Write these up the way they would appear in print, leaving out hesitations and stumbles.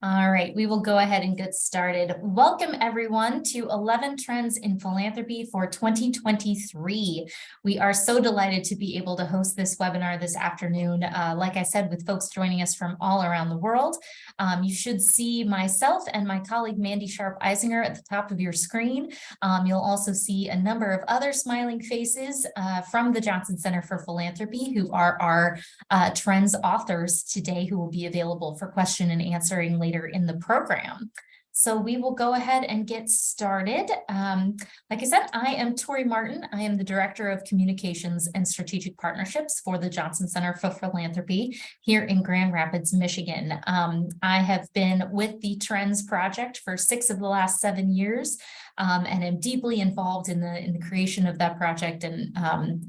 All right, we will go ahead and get started. Welcome everyone to 11 Trends in Philanthropy for 2023. We are so delighted to be able to host this webinar this afternoon. Like I said, with folks joining us from all around the world. You should see myself and my colleague Mandy Sharp-Eisinger at the top of your screen. You'll also see a number of other smiling faces from the Johnson Center for Philanthropy, who are our Trends authors today, who will be available for question and answering later in the program. So we will go ahead and get started. Like I said, I am Tory Martin. I am the Director of Communications and Strategic Partnerships for the Johnson Center for Philanthropy here in Grand Rapids, Michigan. I have been with the Trends Project for 6 of the last 7 years. And am deeply involved in the creation of that project, and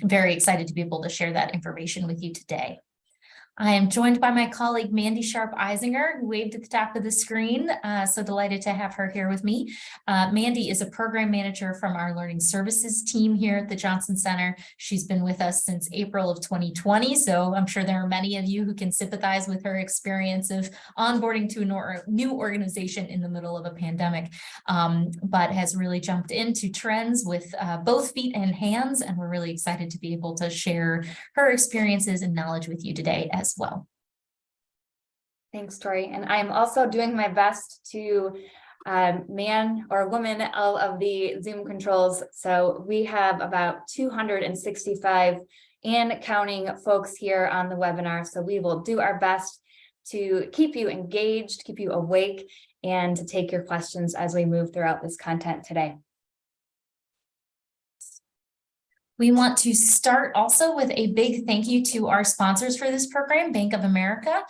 very excited to be able to share that information with you today. I am joined by my colleague, Mandy Sharp-Eisinger, who waved at the top of the screen. So delighted to have her here with me. Mandy is a program manager from our learning services team here at the Johnson Center. She's been with us since April of 2020. So I'm sure there are many of you who can sympathize with her experience of onboarding to a new organization in the middle of a pandemic, but has really jumped into Trends with both feet and hands. And we're really excited to be able to share her experiences and knowledge with you today as well. Thanks, Tori. And I'm also doing my best to man or woman all of the Zoom controls. So we have about 265 and counting folks here on the webinar. So we will do our best to keep you engaged, keep you awake, and to take your questions as we move throughout this content today. We want to start also with a big thank you to our sponsors for this program, Bank of America.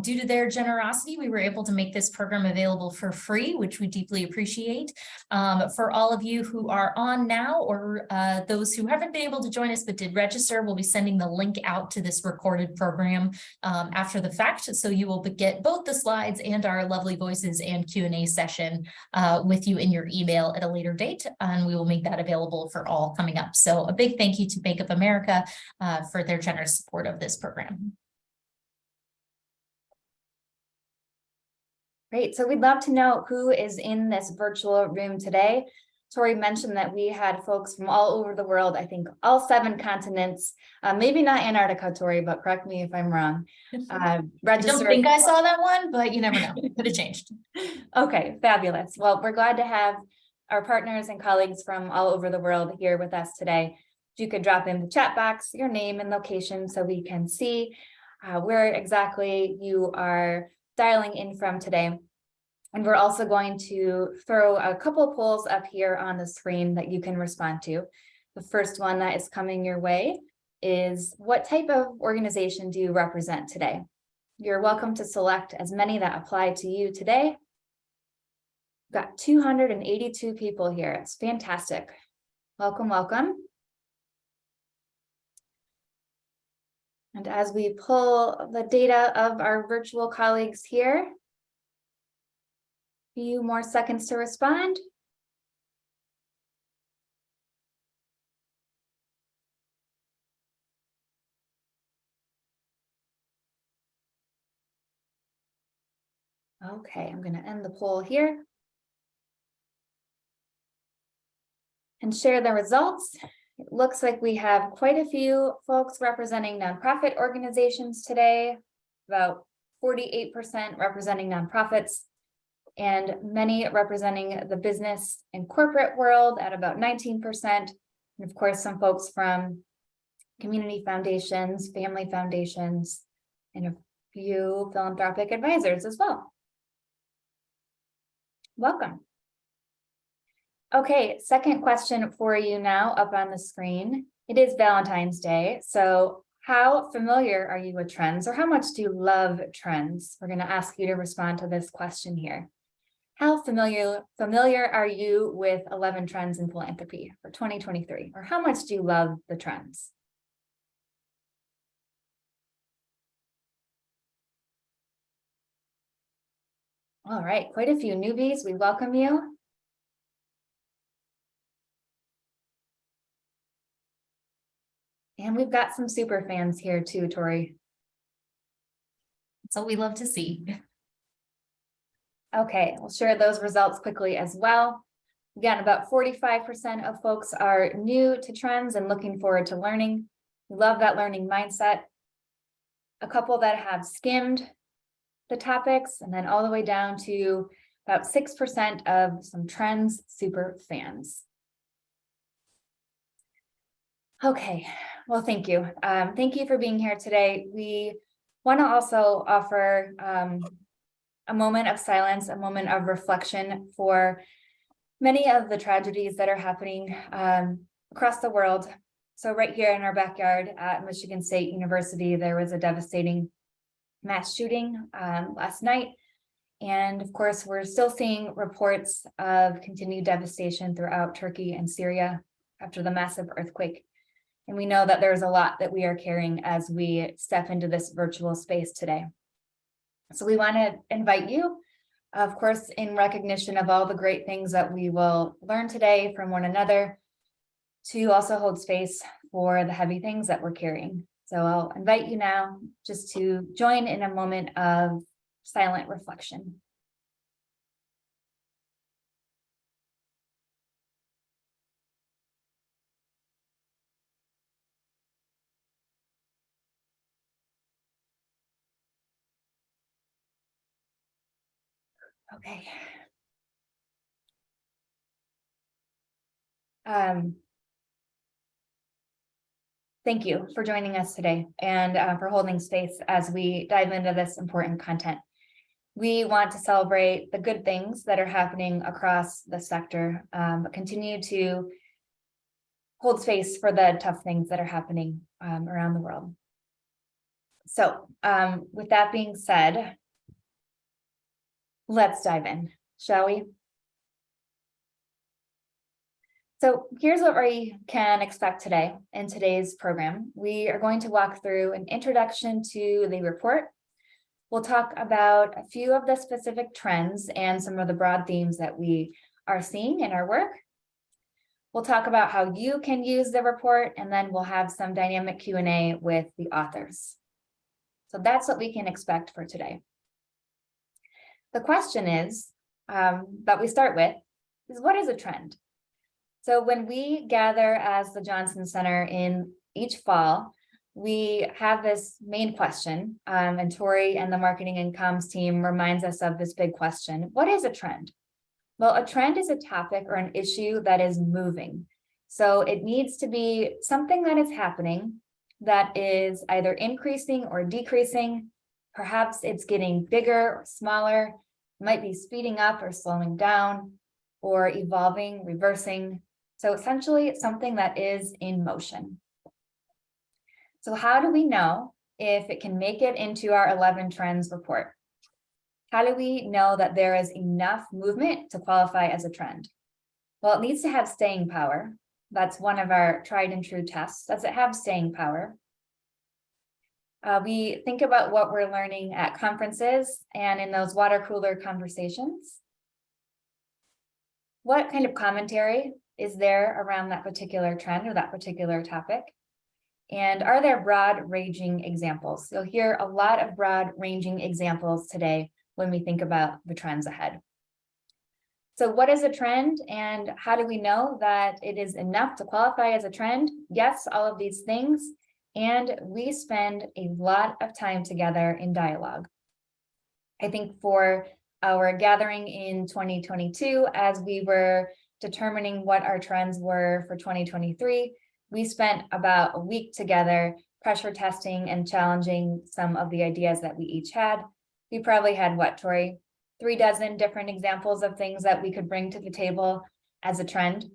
Due to their generosity, we were able to make this program available for free, which we deeply appreciate. For all of you who are on now, or those who haven't been able to join us but did register, we'll be sending the link out to this recorded program after the fact. So you will get both the slides and our lovely voices and Q&A session with you in your email at a later date, and we will make that available for all coming up. So a big thank you to Bank of America for their generous support of this program. Great. So we'd love to know who is in this virtual room today. Tori mentioned that we had folks from all over the world, I think all 7 continents, maybe not Antarctica, Tori, but correct me if I'm wrong. I don't think I saw that one, but you never know. It could have changed. Okay, fabulous. Well, we're glad to have our partners and colleagues from all over the world here with us today. You could drop in the chat box your name and location so we can see where exactly you are dialing in from today. And we're also going to throw a couple polls up here on the screen that you can respond to. The first one that is coming your way is, what type of organization do you represent today? You're welcome to select as many that apply to you today. We've got 282 people here. It's fantastic. Welcome, welcome. And as we pull the data of our virtual colleagues here, a few more seconds to respond. Okay, I'm going to end the poll here and share the results. It looks like we have quite a few folks representing nonprofit organizations today, about 48% representing nonprofits, and many representing the business and corporate world at about 19%. And of course, some folks from community foundations, family foundations, and a few philanthropic advisors as well. Welcome. Okay, second question for you now up on the screen. It is Valentine's Day, so how familiar are you with Trends, or how much do you love Trends? We're going to ask you to respond to this question here. How familiar are you with 11 Trends in Philanthropy for 2023, or how much do you love the Trends? All right, quite a few newbies. We welcome you. And we've got some super fans here too, Tori. That's what we love to see. Okay, we'll share those results quickly as well. Again, about 45% of folks are new to trends and looking forward to learning. We love that learning mindset. A couple that have skimmed the topics, and then all the way down to about 6% of some trends super fans. Okay, well, thank you. Thank you for being here today. We want to also offer a moment of silence, a moment of reflection for many of the tragedies that are happening across the world. So right here in our backyard at Michigan State University, there was a devastating mass shooting last night. And of course, we're still seeing reports of continued devastation throughout Turkey and Syria after the massive earthquake. And we know that there's a lot that we are carrying as we step into this virtual space today. So we want to invite you, of course, in recognition of all the great things that we will learn today from one another, to also hold space for the heavy things that we're carrying. So I'll invite you now just to join in a moment of silent reflection. Okay. Thank you for joining us today and for holding space as we dive into this important content. We want to celebrate the good things that are happening across the sector, but continue to hold space for the tough things that are happening around the world. So with that being said, let's dive in, shall we? So here's what we can expect today in today's program. We are going to walk through an introduction to the report. We'll talk about a few of the specific trends and some of the broad themes that we are seeing in our work. We'll talk about how you can use the report, and then we'll have some dynamic Q&A with the authors. So that's what we can expect for today. The question is, that we start with, is what is a trend? So when we gather as the Johnson Center in each fall, we have this main question, and Tory and the marketing and comms team reminds us of this big question. What is a trend? Well, a trend is a topic or an issue that is moving. So it needs to be something that is happening that is either increasing or decreasing. Perhaps it's getting bigger or smaller, might be speeding up or slowing down, or evolving, reversing. So essentially, it's something that is in motion. So how do we know if it can make it into our 11 trends report? How do we know that there is enough movement to qualify as a trend? Well, it needs to have staying power. That's one of our tried and true tests. Does it have staying power? We think about what we're learning at conferences and in those water cooler conversations. What kind of commentary is there around that particular trend or that particular topic? And are there broad ranging examples? You'll hear a lot of broad ranging examples today when we think about the trends ahead. So what is a trend, and how do we know that it is enough to qualify as a trend? Yes, all of these things. And we spend a lot of time together in dialogue. I think for our gathering in 2022, as we were determining what our trends were for 2023, we spent about a week together pressure testing and challenging some of the ideas that we each had. We probably had, what, Tory, 36 different examples of things that we could bring to the table as a trend,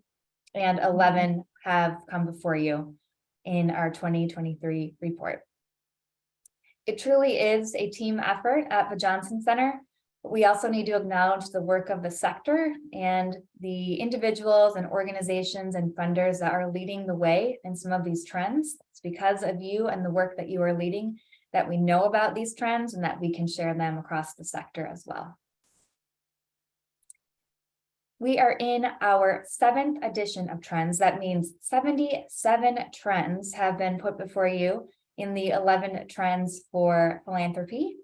and 11 have come before you in our 2023 report. It truly is a team effort at the Johnson Center. But we also need to acknowledge the work of the sector and the individuals and organizations and funders that are leading the way in some of these trends. It's because of you and the work that you are leading that we know about these trends and that we can share them across the sector as well. We are in our 7th edition of trends. That means 77 trends have been put before you in the 11 trends for philanthropy.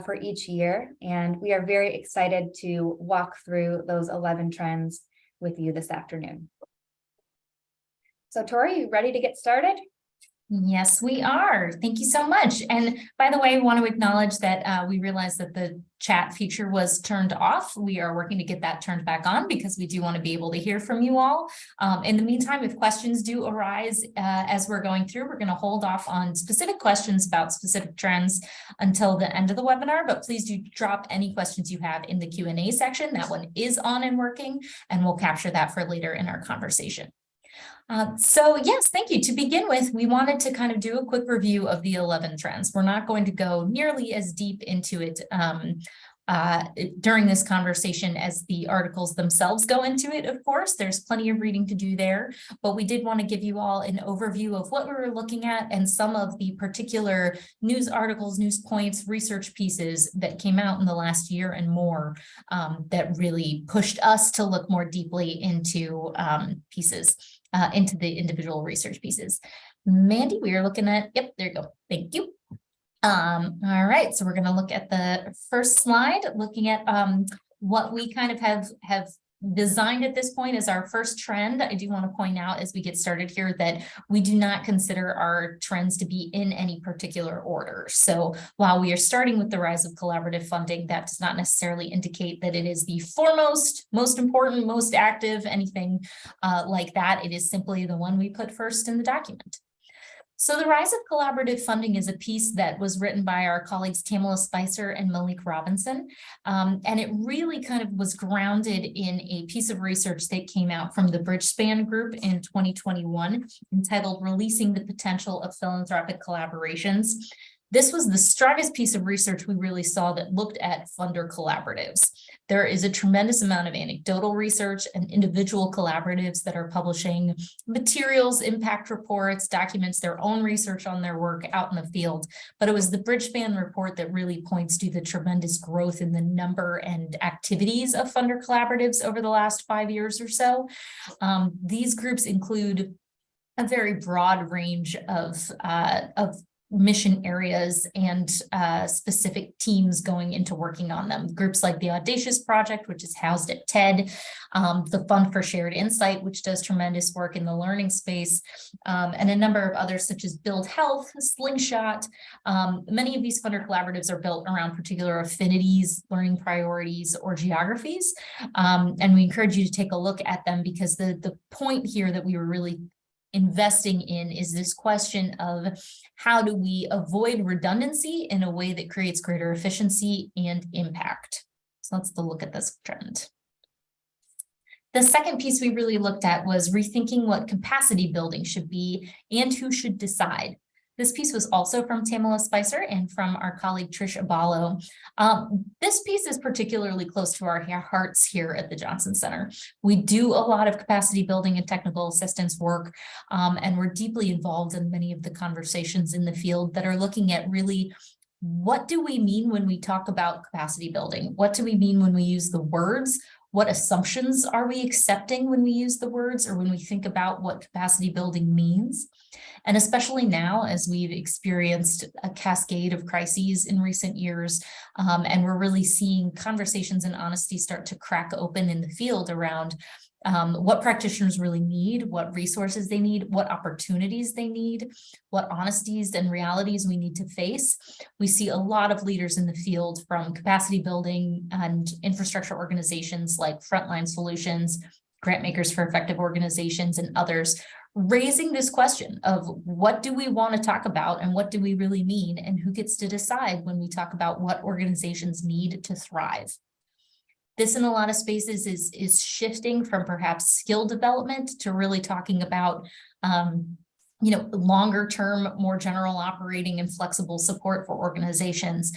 for each year. And we are very excited to walk through those 11 trends with you this afternoon. So Tory, you ready to get started? Yes, we are. Thank you so much. And by the way, I want to acknowledge that we realized that the chat feature was turned off. We are working to get that turned back on because we do want to be able to hear from you all. In the meantime, if questions do arise as we're going through, we're going to hold off on specific questions about specific trends until the end of the webinar, but please do drop any questions you have in the Q&A section. That one is on and working, and we'll capture that for later in our conversation. So yes, thank you. To begin with, we wanted to kind of do a quick review of the 11 trends. We're not going to go nearly as deep into it during this conversation as the articles themselves go into it, of course. There's plenty of reading to do there, but we did want to give you all an overview of what we were looking at and some of the particular news articles, news points, research pieces that came out in the last year and more that really pushed us to look more deeply into pieces. Into the individual research pieces. Mandy, we are looking at, yep, there you go. Thank you. All right, so we're going to look at the first slide, looking at what we kind of have designed at this point as our first trend. I do want to point out as we get started here that we do not consider our trends to be in any particular order. So while we are starting with the rise of collaborative funding, that does not necessarily indicate that it is the foremost, most important, most active, anything like that. It is simply the one we put first in the document. So the rise of collaborative funding is a piece that was written by our colleagues Tamala Spicer and Malik Robinson. And it really kind of was grounded in a piece of research that came out from the Bridgespan Group in 2021 entitled Releasing the Potential of Philanthropic Collaborations. This was the strongest piece of research we really saw that looked at funder collaboratives. There is a tremendous amount of anecdotal research and individual collaboratives that are publishing materials, impact reports, documents their own research on their work out in the field. But it was the Bridgespan report that really points to the tremendous growth in the number and activities of funder collaboratives over the last 5 years or so. These groups include a very broad range of mission areas and specific teams going into working on them. Groups like the Audacious Project, which is housed at TED, the Fund for Shared Insight, which does tremendous work in the learning space, and a number of others such as Build Health, Slingshot. Many of these funder collaboratives are built around particular affinities, learning priorities, or geographies. And we encourage you to take a look at them because the point here that we were really investing in is this question of how do we avoid redundancy in a way that creates greater efficiency and impact. So let's look at this trend. The second piece we really looked at was rethinking what capacity building should be and who should decide. This piece was also from Tamala Spicer and from our colleague Trish Abalo. This piece is particularly close to our hearts here at the Johnson Center. We do a lot of capacity building and technical assistance work, and we're deeply involved in many of the conversations in the field that are looking at really what do we mean when we talk about capacity building? What do we mean when we use the words? What assumptions are we accepting when we use the words or when we think about what capacity building means? And especially now, as we've experienced a cascade of crises in recent years, and we're really seeing conversations and honesty start to crack open in the field around what practitioners really need, what resources they need, what opportunities they need, what honesties and realities we need to face. We see a lot of leaders in the field from capacity building and infrastructure organizations like Frontline Solutions, Grant Makers for Effective Organizations, and others raising this question of what do we want to talk about and what do we really mean and who gets to decide when we talk about what organizations need to thrive. This in a lot of spaces is shifting from perhaps skill development to really talking about longer term, more general operating and flexible support for organizations,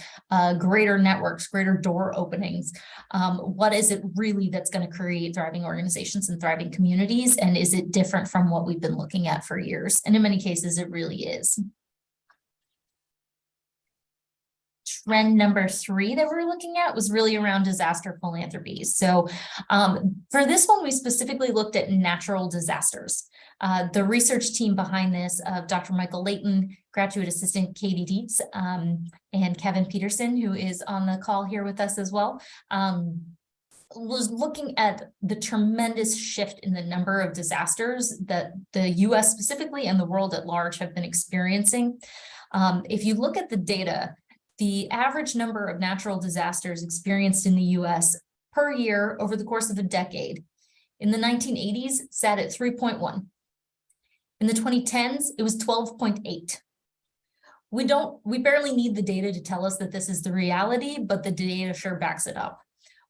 greater networks, greater door openings. What is it really that's going to create thriving organizations and thriving communities? And is it different from what we've been looking at for years? And in many cases, it really is. Trend number 3 that we're looking at was really around disaster philanthropy. So for this one, we specifically looked at natural disasters. The research team behind this of Dr. Michael Layton, graduate assistant Katie Dietz, and Kevin Peterson, who is on the call here with us as well, was looking at the tremendous shift in the number of disasters that the US specifically and the world at large have been experiencing. If you look at the data, the average number of natural disasters experienced in the US per year over the course of a decade in the 1980s sat at 3.1. In the 2010s, it was 12.8. We barely need the data to tell us that this is the reality, but the data sure backs it up.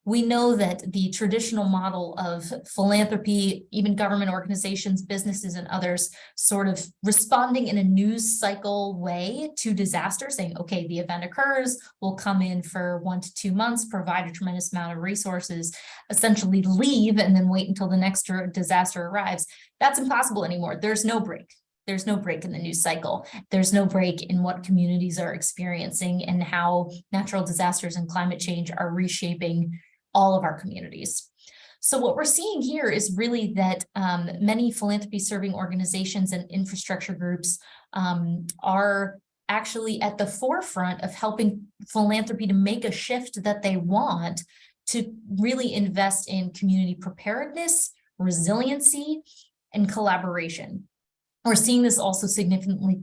We know that the traditional model of philanthropy, even government organizations, businesses, and others sort of responding in a news cycle way to disaster, saying, okay, the event occurs, we'll come in for 1 to 2 months, provide a tremendous amount of resources, essentially leave and then wait until the next disaster arrives. That's impossible anymore. There's no break. There's no break in the news cycle. There's no break in what communities are experiencing and how natural disasters and climate change are reshaping all of our communities. So what we're seeing here is really that many philanthropy serving organizations and infrastructure groups are actually at the forefront of helping philanthropy to make a shift that they want to really invest in community preparedness, resiliency, and collaboration. We're seeing this also significantly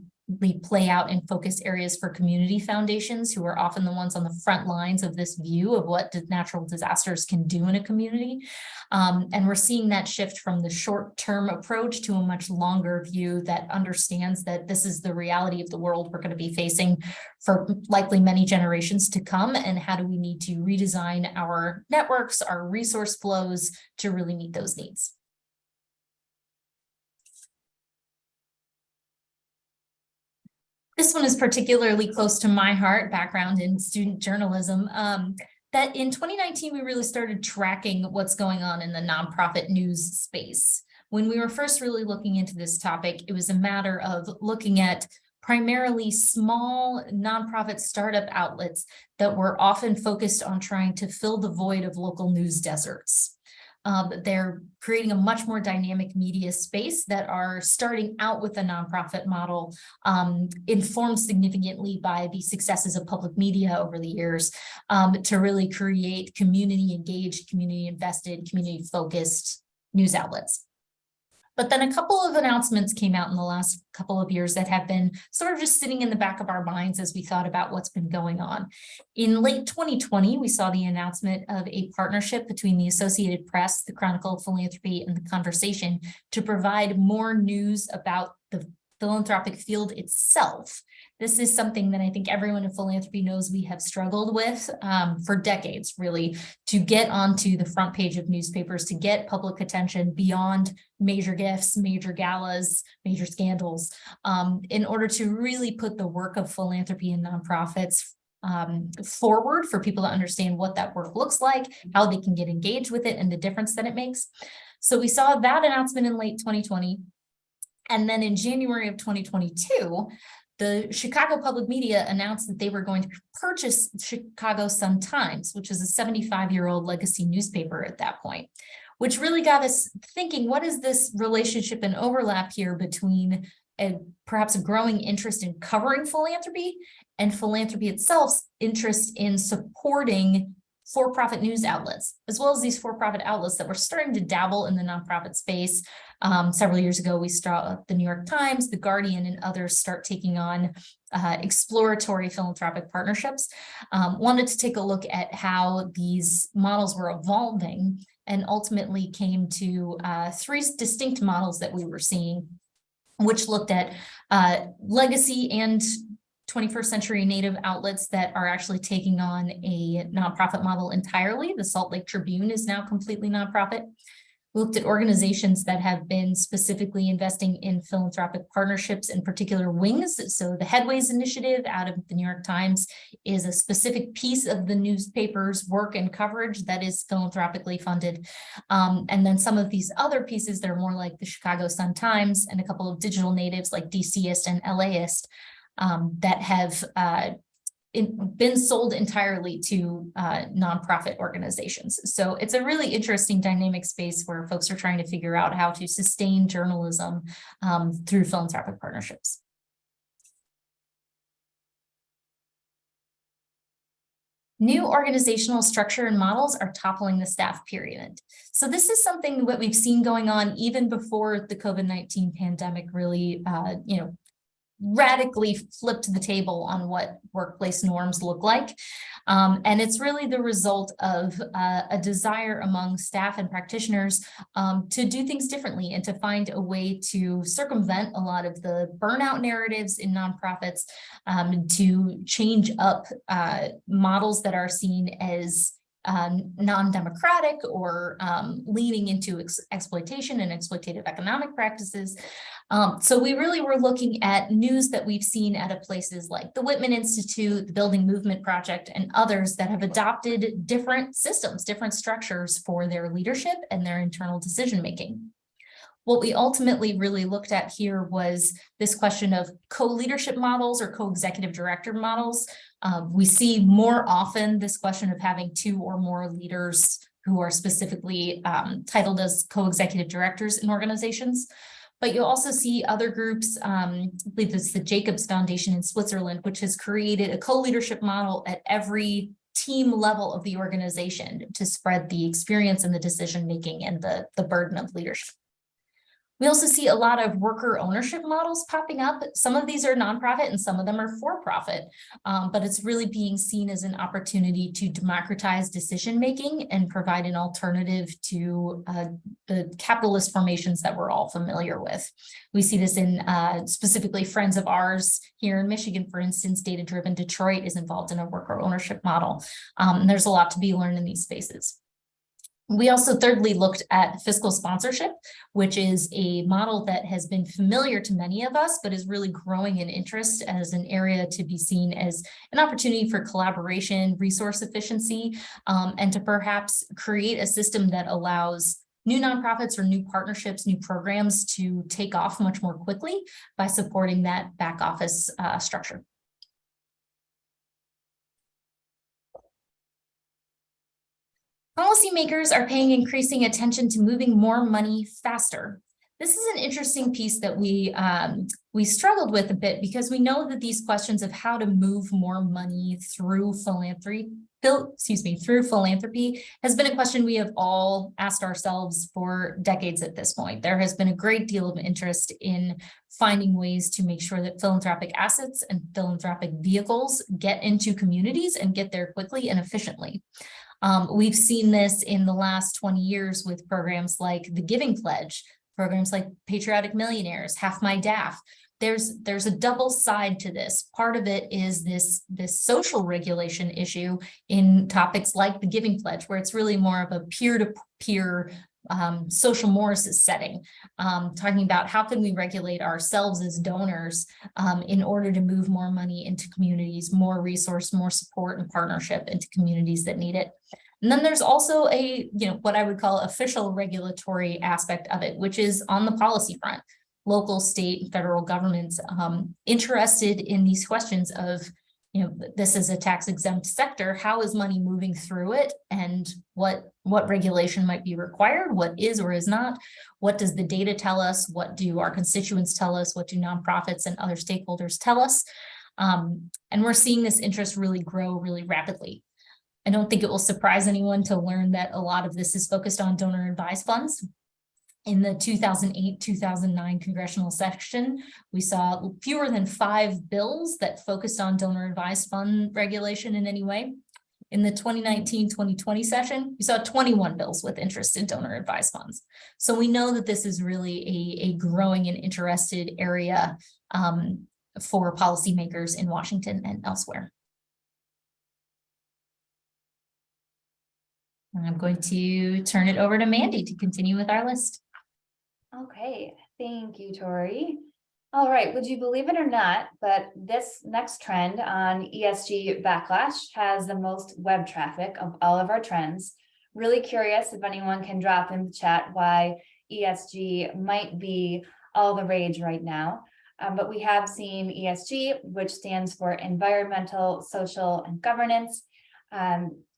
play out in focus areas for community foundations, who are often the ones on the front lines of this view of what natural disasters can do in a community. And we're seeing that shift from the short-term approach to a much longer view that understands that this is the reality of the world we're going to be facing for likely many generations to come, and how do we need to redesign our networks, our resource flows to really meet those needs. This one is particularly close to my heart, background in student journalism, that in 2019, we really started tracking what's going on in the nonprofit news space. When we were first really looking into this topic, it was a matter of looking at primarily small nonprofit startup outlets that were often focused on trying to fill the void of local news deserts. They're creating a much more dynamic media space that are starting out with a nonprofit model, informed significantly by the successes of public media over the years, to really create community engaged, community invested, community focused news outlets. But then a couple of announcements came out in the last couple of years that have been sort of just sitting in the back of our minds as we thought about what's been going on. In late 2020, we saw the announcement of a partnership between the Associated Press, the Chronicle of Philanthropy, and The Conversation to provide more news about the philanthropic field itself. This is something that I think everyone in philanthropy knows we have struggled with for decades, really, to get onto the front page of newspapers, to get public attention beyond major gifts, major galas, major scandals, in order to really put the work of philanthropy and nonprofits forward for people to understand what that work looks like, how they can get engaged with it, and the difference that it makes. So we saw that announcement in late 2020. And then in January of 2022, the Chicago Public Media announced that they were going to purchase Chicago Sun-Times, which is a 75-year-old legacy newspaper at that point, which really got us thinking, what is this relationship and overlap here between perhaps a growing interest in covering philanthropy and philanthropy itself's interest in supporting for-profit news outlets, as well as these for-profit outlets that were starting to dabble in the nonprofit space. Several years ago, we saw the New York Times, The Guardian, and others start taking on exploratory philanthropic partnerships. Wanted to take a look at how these models were evolving, and ultimately came to 3 distinct models that we were seeing, which looked at legacy and 21st century native outlets that are actually taking on a nonprofit model entirely. The Salt Lake Tribune is now completely nonprofit. We looked at organizations that have been specifically investing in philanthropic partnerships in particular wings. So the Headways Initiative out of the New York Times is a specific piece of the newspaper's work and coverage that is philanthropically funded. And then some of these other pieces that are more like the Chicago Sun-Times and a couple of digital natives like DCist and LAist that have been sold entirely to nonprofit organizations. So it's a really interesting dynamic space where folks are trying to figure out how to sustain journalism through philanthropic partnerships. New organizational structure and models are toppling the staff pyramid. So this is something that we've seen going on even before the COVID-19 pandemic really, radically flipped the table on what workplace norms look like. And it's really the result of a desire among staff and practitioners to do things differently and to find a way to circumvent a lot of the burnout narratives in nonprofits, to change up models that are seen as non-democratic or leaning into exploitation and exploitative economic practices. So we really were looking at news that we've seen out of places like the Whitman Institute, the Building Movement Project, and others that have adopted different systems, different structures for their leadership and their internal decision-making. What we ultimately really looked at here was this question of co-leadership models or co-executive director models. We see more often this question of having two or more leaders who are specifically titled as co-executive directors in organizations. But you'll also see other groups, I believe it's the Jacobs Foundation in Switzerland, which has created a co-leadership model at every team level of the organization to spread the experience and the decision-making and the burden of leadership. We also see a lot of worker ownership models popping up. Some of these are nonprofit and some of them are for-profit, but it's really being seen as an opportunity to democratize decision-making and provide an alternative to the capitalist formations that we're all familiar with. We see this in specifically friends of ours here in Michigan, for instance. Data-Driven Detroit is involved in a worker ownership model. And there's a lot to be learned in these spaces. We also thirdly looked at fiscal sponsorship, which is a model that has been familiar to many of us, but is really growing in interest as an area to be seen as an opportunity for collaboration, resource efficiency, and to perhaps create a system that allows new nonprofits or new partnerships, new programs to take off much more quickly by supporting that back office structure. Policymakers are paying increasing attention to moving more money faster. This is an interesting piece that we struggled with a bit because we know that these questions of how to move more money through philanthropy has been a question we have all asked ourselves for decades at this point. There has been a great deal of interest in finding ways to make sure that philanthropic assets and philanthropic vehicles get into communities and get there quickly and efficiently. We've seen this in the last 20 years with programs like the Giving Pledge, programs like Patriotic Millionaires, Half My DAF. There's a double side to this. Part of it is this social regulation issue in topics like the Giving Pledge, where it's really more of a peer-to-peer social mores setting, talking about how can we regulate ourselves as donors in order to move more money into communities, more resource, more support and partnership into communities that need it. And then there's also a, what I would call official regulatory aspect of it, which is on the policy front. Local, state, and federal governments interested in these questions of, this is a tax exempt sector. How is money moving through it, and what regulation might be required? What is or is not? What does the data tell us? What do our constituents tell us? What do nonprofits and other stakeholders tell us? And we're seeing this interest really grow really rapidly. I don't think it will surprise anyone to learn that a lot of this is focused on donor advised funds. In the 2008-2009 congressional session, we saw fewer than 5 bills that focused on donor advised fund regulation in any way. In the 2019-2020 session, we saw 21 bills with interest in donor advised funds. So we know that this is really a growing and interested area for policymakers in Washington and elsewhere. I'm going to turn it over to Mandy to continue with our list. Okay, thank you, Tory. All right, would you believe it or not, but this next trend on ESG backlash has the most web traffic of all of our trends. Really curious if anyone can drop in the chat why ESG might be all the rage right now. But we have seen ESG, which stands for environmental, social, and governance,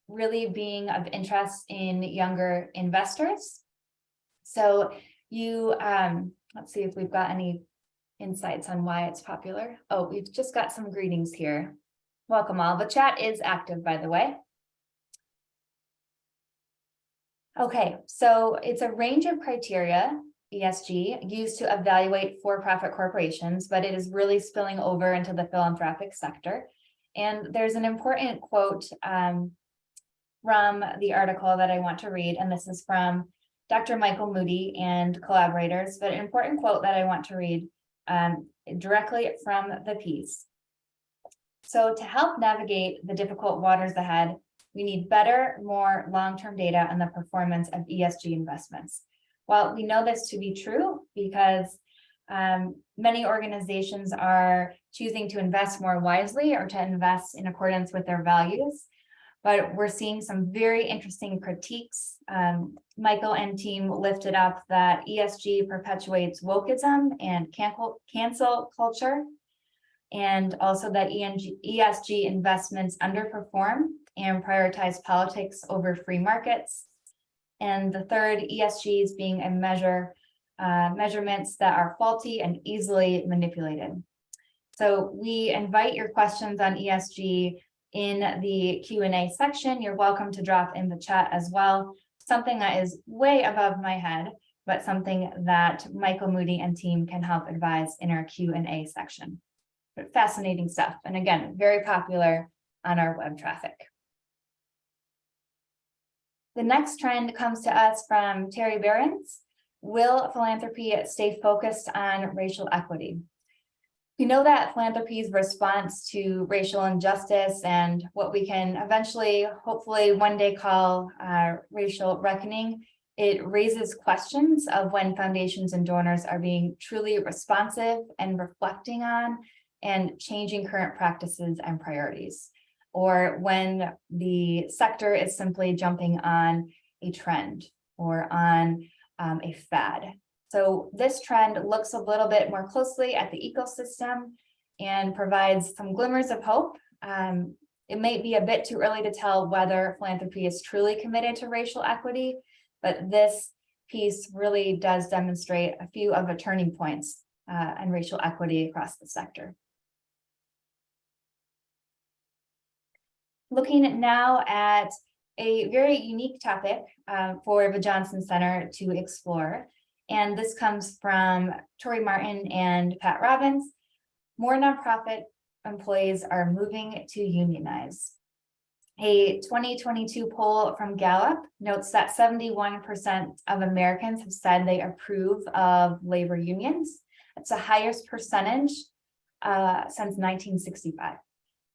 really being of interest in younger investors. So let's see if we've got any insights on why it's popular. Oh, we've just got some greetings here. Welcome all. The chat is active, by the way. Okay, so it's a range of criteria, ESG, used to evaluate for-profit corporations, but it is really spilling over into the philanthropic sector. And there's an important quote from the article that I want to read, and this is from Dr. Michael Moody and collaborators, but an important quote that I want to read directly from the piece. So to help navigate the difficult waters ahead, we need better, more long-term data on the performance of ESG investments. Well, we know this to be true because many organizations are choosing to invest more wisely or to invest in accordance with their values, but we're seeing some very interesting critiques. Michael and team lifted up that ESG perpetuates wokeism and cancel culture, and also that ESG investments underperform and prioritize politics over free markets. And the third, ESG is being a measurements that are faulty and easily manipulated. So we invite your questions on ESG in the Q&A section. You're welcome to drop in the chat as well. Something that is way above my head, but something that Michael Moody and team can help advise in our Q&A section. But fascinating stuff. And again, very popular on our web traffic. The next trend comes to us from Terry Behrens. Will philanthropy stay focused on racial equity? We know that philanthropy's response to racial injustice and what we can eventually, hopefully one day call racial reckoning, it raises questions of when foundations and donors are being truly responsive and reflecting on and changing current practices and priorities, or when the sector is simply jumping on a trend or on a fad. So this trend looks a little bit more closely at the ecosystem and provides some glimmers of hope. It may be a bit too early to tell whether philanthropy is truly committed to racial equity, but this piece really does demonstrate a few of the turning points in racial equity across the sector. Looking now at a very unique topic for the Johnson Center to explore. And this comes from Tory Martin and Pat Robbins. More nonprofit employees are moving to unionize. A 2022 poll from Gallup notes that 71% of Americans have said they approve of labor unions. It's the highest percentage since 1965.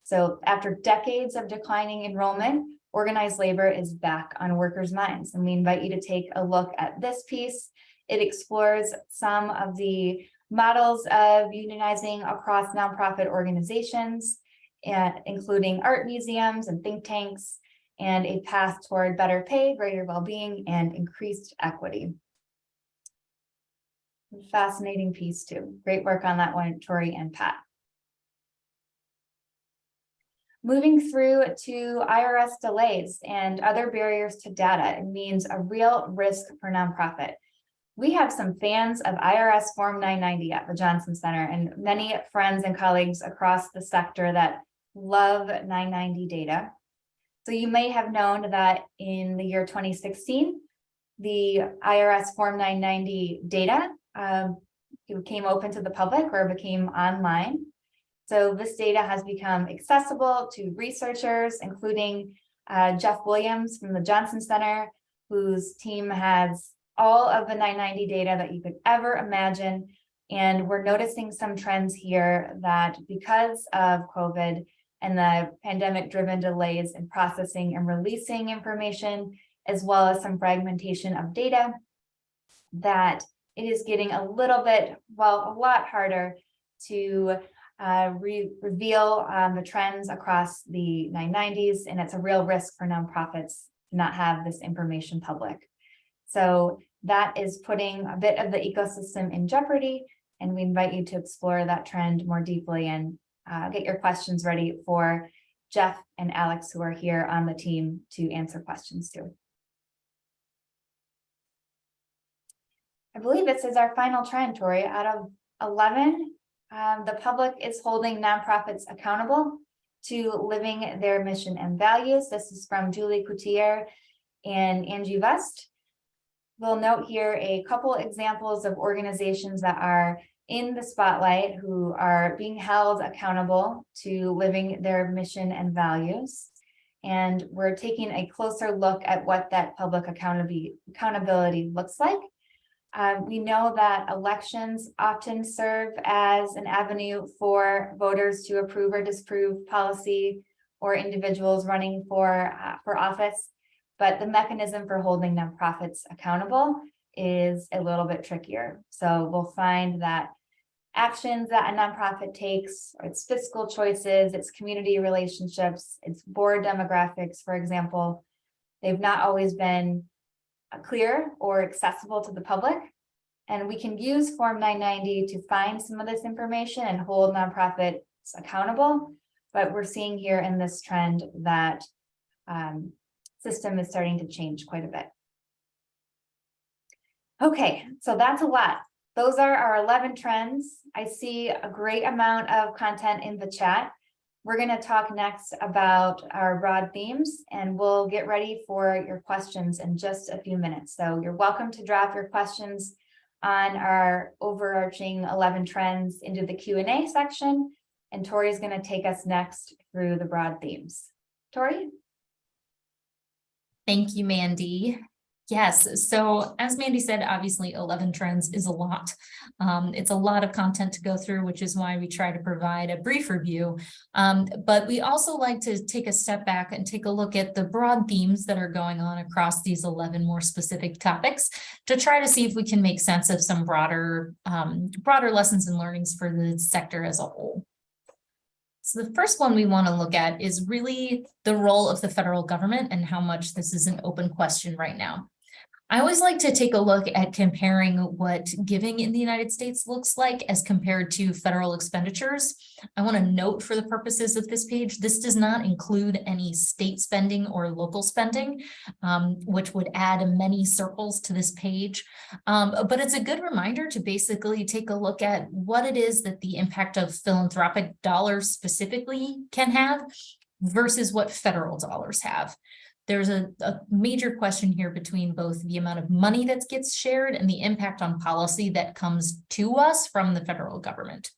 So after decades of declining enrollment, organized labor is back on workers' minds. And we invite you to take a look at this piece. It explores some of the models of unionizing across nonprofit organizations, including art museums and think tanks, and a path toward better pay, greater well-being, and increased equity. Fascinating piece too. Great work on that one, Tory and Pat. Moving through to IRS delays and other barriers to data, it means a real risk for nonprofit. We have some fans of IRS Form 990 at the Johnson Center and many friends and colleagues across the sector that love 990 data. So you may have known that in the year 2016, the IRS Form 990 data became open to the public or became online. So this data has become accessible to researchers, including Jeff Williams from the Johnson Center, whose team has all of the 990 data that you could ever imagine. And we're noticing some trends here that because of COVID and the pandemic-driven delays in processing and releasing information, as well as some fragmentation of data, that it is getting a little bit, well, a lot harder to reveal the trends across the 990s, and it's a real risk for nonprofits to not have this information public. So that is putting a bit of the ecosystem in jeopardy, And we invite you to explore that trend more deeply and get your questions ready for Jeff and Alex, who are here on the team to answer questions too. I believe this is our final trend, Tory. Out of 11, the public is holding nonprofits accountable to living their mission and values. This is from Julie Coutier and Angie Vest. We'll note here a couple examples of organizations that are in the spotlight who are being held accountable to living their mission and values. And we're taking a closer look at what that public accountability looks like. We know that elections often serve as an avenue for voters to approve or disapprove policy or individuals running for office, but the mechanism for holding nonprofits accountable is a little bit trickier. So we'll find that actions that a nonprofit takes, or its fiscal choices, its community relationships, its board demographics, for example, they've not always been clear or accessible to the public. And we can use Form 990 to find some of this information and hold nonprofits accountable. But we're seeing here in this trend that system is starting to change quite a bit. Okay, so that's a lot. Those are our 11 trends. I see a great amount of content in the chat. We're going to talk next about our broad themes, and we'll get ready for your questions in just a few minutes. So you're welcome to drop your questions on our overarching 11 trends into the Q&A section, and Tori is going to take us next through the broad themes. Tori? Thank you, Mandy. Yes, so as Mandy said, obviously 11 trends is a lot. It's a lot of content to go through, which is why we try to provide a brief review. But we also like to take a step back and take a look at the broad themes that are going on across these 11 more specific topics to try to see if we can make sense of some broader lessons and learnings for the sector as a whole. So the first one we want to look at is really the role of the federal government and how much this is an open question right now. I always like to take a look at comparing what giving in the United States looks like as compared to federal expenditures. I want to note for the purposes of this page, this does not include any state spending or local spending, which would add many circles to this page. But it's a good reminder to basically take a look at what it is that the impact of philanthropic dollars specifically can have versus what federal dollars have. There's a major question here between both the amount of money that gets shared and the impact on policy that comes to us from the federal government.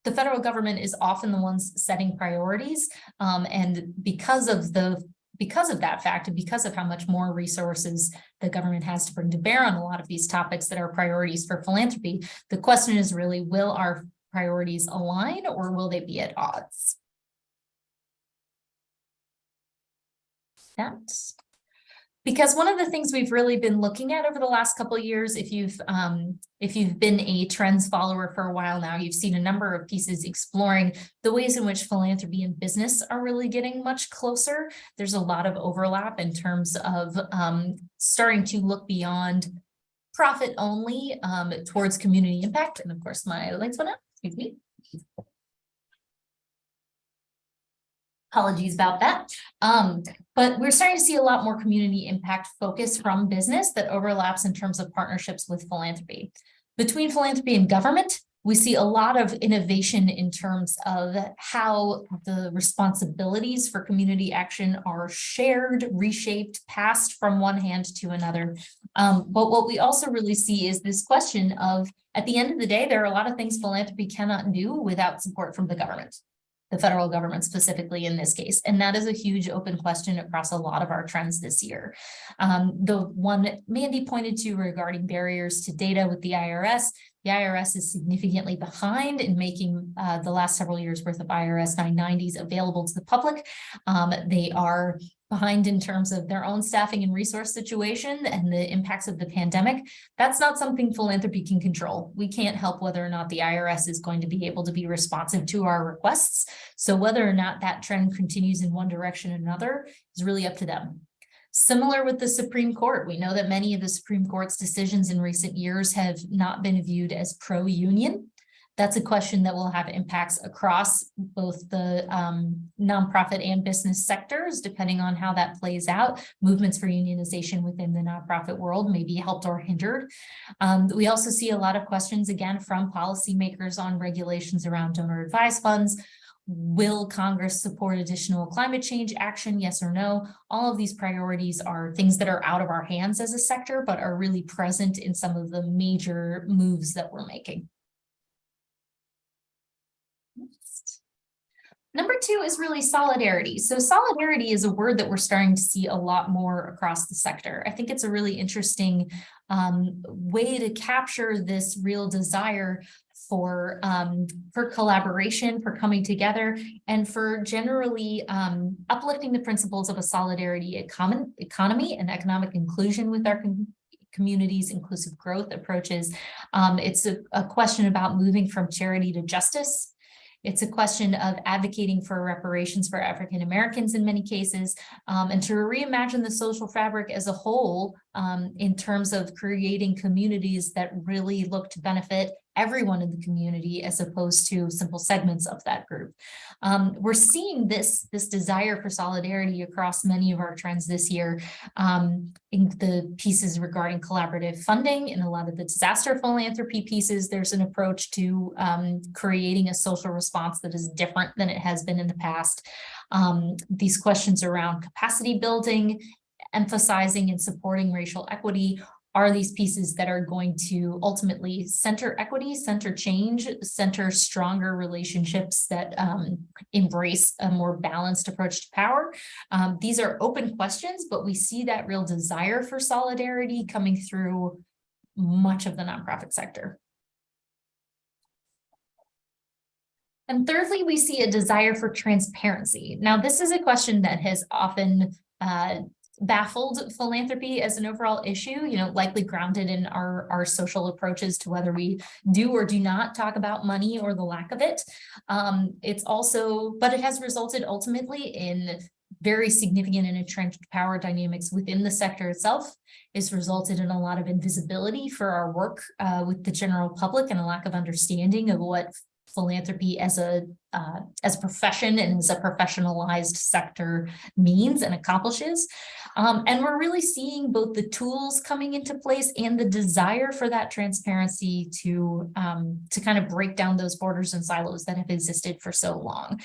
The federal government is often the ones setting priorities, and because of that fact, and because of how much more resources the government has to bring to bear on a lot of these topics that are priorities for philanthropy, the question is really, will our priorities align or will they be at odds? Because one of the things we've really been looking at over the last couple of years, if you've been a trends follower for a while now, you've seen a number of pieces exploring the ways in which philanthropy and business are really getting much closer. There's a lot of overlap in terms of starting to look beyond profit only towards community impact. And of course, my lights went out. Excuse me. Apologies about that. But we're starting to see a lot more community impact focus from business that overlaps in terms of partnerships with philanthropy. Between philanthropy and government, we see a lot of innovation in terms of how the responsibilities for community action are shared, reshaped, passed from one hand to another. But what we also really see is this question of, at the end of the day, there are a lot of things philanthropy cannot do without support from the government. The federal government specifically in this case. And that is a huge open question across a lot of our trends this year. The one Mandy pointed to regarding barriers to data with the IRS is significantly behind in making the last several years worth of IRS 990s available to the public. They are behind in terms of their own staffing and resource situation and the impacts of the pandemic. That's not something philanthropy can control. We can't help whether or not the IRS is going to be able to be responsive to our requests. So whether or not that trend continues in one direction or another is really up to them. Similar with the Supreme Court, we know that many of the Supreme Court's decisions in recent years have not been viewed as pro-union. That's a question that will have impacts across both the nonprofit and business sectors, depending on how that plays out. Movements for unionization within the nonprofit world may be helped or hindered. We also see a lot of questions, again, from policymakers on regulations around donor advised funds. Will Congress support additional climate change action? Yes or no? All of these priorities are things that are out of our hands as a sector, but are really present in some of the major moves that we're making. Number 2 is really solidarity. So solidarity is a word that we're starting to see a lot more across the sector. I think it's a really interesting way to capture this real desire for collaboration, for coming together, and for generally uplifting the principles of a solidarity economy and economic inclusion with our communities, inclusive growth approaches. It's a question about moving from charity to justice. It's a question of advocating for reparations for African Americans in many cases, and to reimagine the social fabric as a whole in terms of creating communities that really look to benefit everyone in the community as opposed to simple segments of that group. We're seeing this desire for solidarity across many of our trends this year in the pieces regarding collaborative funding. In a lot of the disaster philanthropy pieces, there's an approach to creating a social response that is different than it has been in the past. These questions around capacity building, emphasizing and supporting racial equity are these pieces that are going to ultimately center equity, center change, center stronger relationships that embrace a more balanced approach to power. These are open questions, but we see that real desire for solidarity coming through much of the nonprofit sector. And thirdly, we see a desire for transparency. Now, this is a question that has often baffled philanthropy as an overall issue, likely grounded in our social approaches to whether we do or do not talk about money or the lack of it. But it has resulted ultimately in very significant and entrenched power dynamics within the sector itself. It's resulted in a lot of invisibility for our work with the general public and a lack of understanding of what philanthropy as a profession and as a professionalized sector means and accomplishes. And we're really seeing both the tools coming into place and the desire for that transparency to kind of break down those borders and silos that have existed for so long.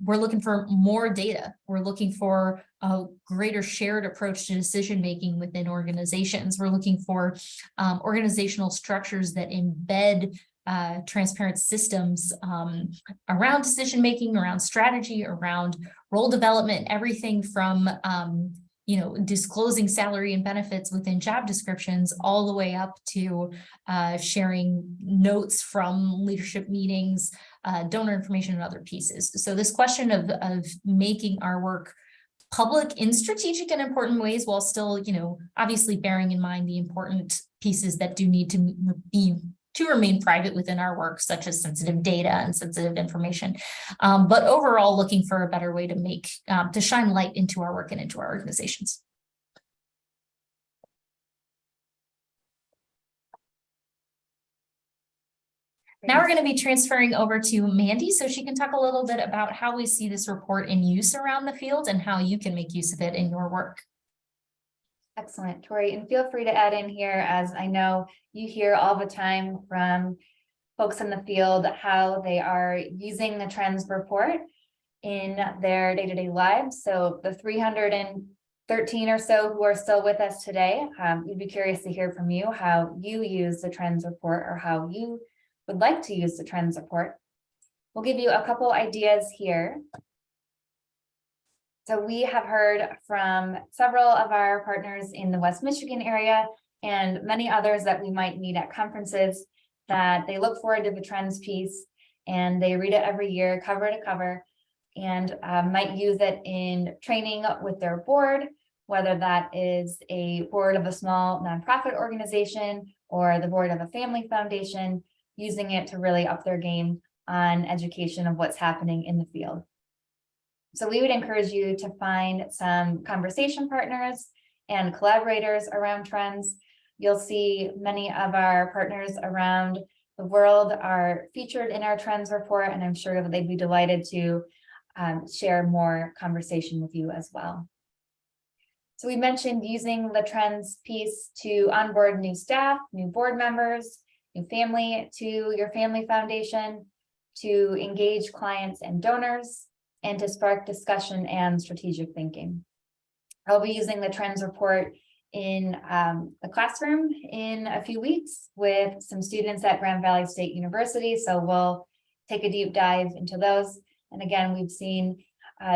We're looking for more data. We're looking for a greater shared approach to decision-making within organizations. We're looking for organizational structures that embed transparent systems around decision-making, around strategy, around role development, everything from disclosing salary and benefits within job descriptions all the way up to sharing notes from leadership meetings, donor information, and other pieces. So this question of making our work public in strategic and important ways while still, obviously bearing in mind the important pieces that do need to remain private within our work, such as sensitive data and sensitive information. But overall, looking for a better way to shine light into our work and into our organizations. Now we're going to be transferring over to Mandy so she can talk a little bit about how we see this report in use around the field and how you can make use of it in your work. Excellent, Tori, and feel free to add in here, as I know you hear all the time from folks in the field how they are using the trends report in their day-to-day lives. So the 313 or so who are still with us today, we'd be curious to hear from you how you use the trends report or how you would like to use the trends report. We'll give you a couple ideas here. So we have heard from several of our partners in the West Michigan area and many others that we might meet at conferences that they look forward to the trends piece and they read it every year, cover to cover, and might use it in training with their board, whether that is a board of a small nonprofit organization or the board of a family foundation, using it to really up their game on education of what's happening in the field. So we would encourage you to find some conversation partners and collaborators around trends. You'll see many of our partners around the world are featured in our trends report, and I'm sure that they'd be delighted to share more conversation with you as well. So we mentioned using the trends piece to onboard new staff, new board members, new family to your family foundation, to engage clients and donors, and to spark discussion and strategic thinking. I'll be using the trends report in the classroom in a few weeks with some students at Grand Valley State University. So we'll take a deep dive into those. And again, we've seen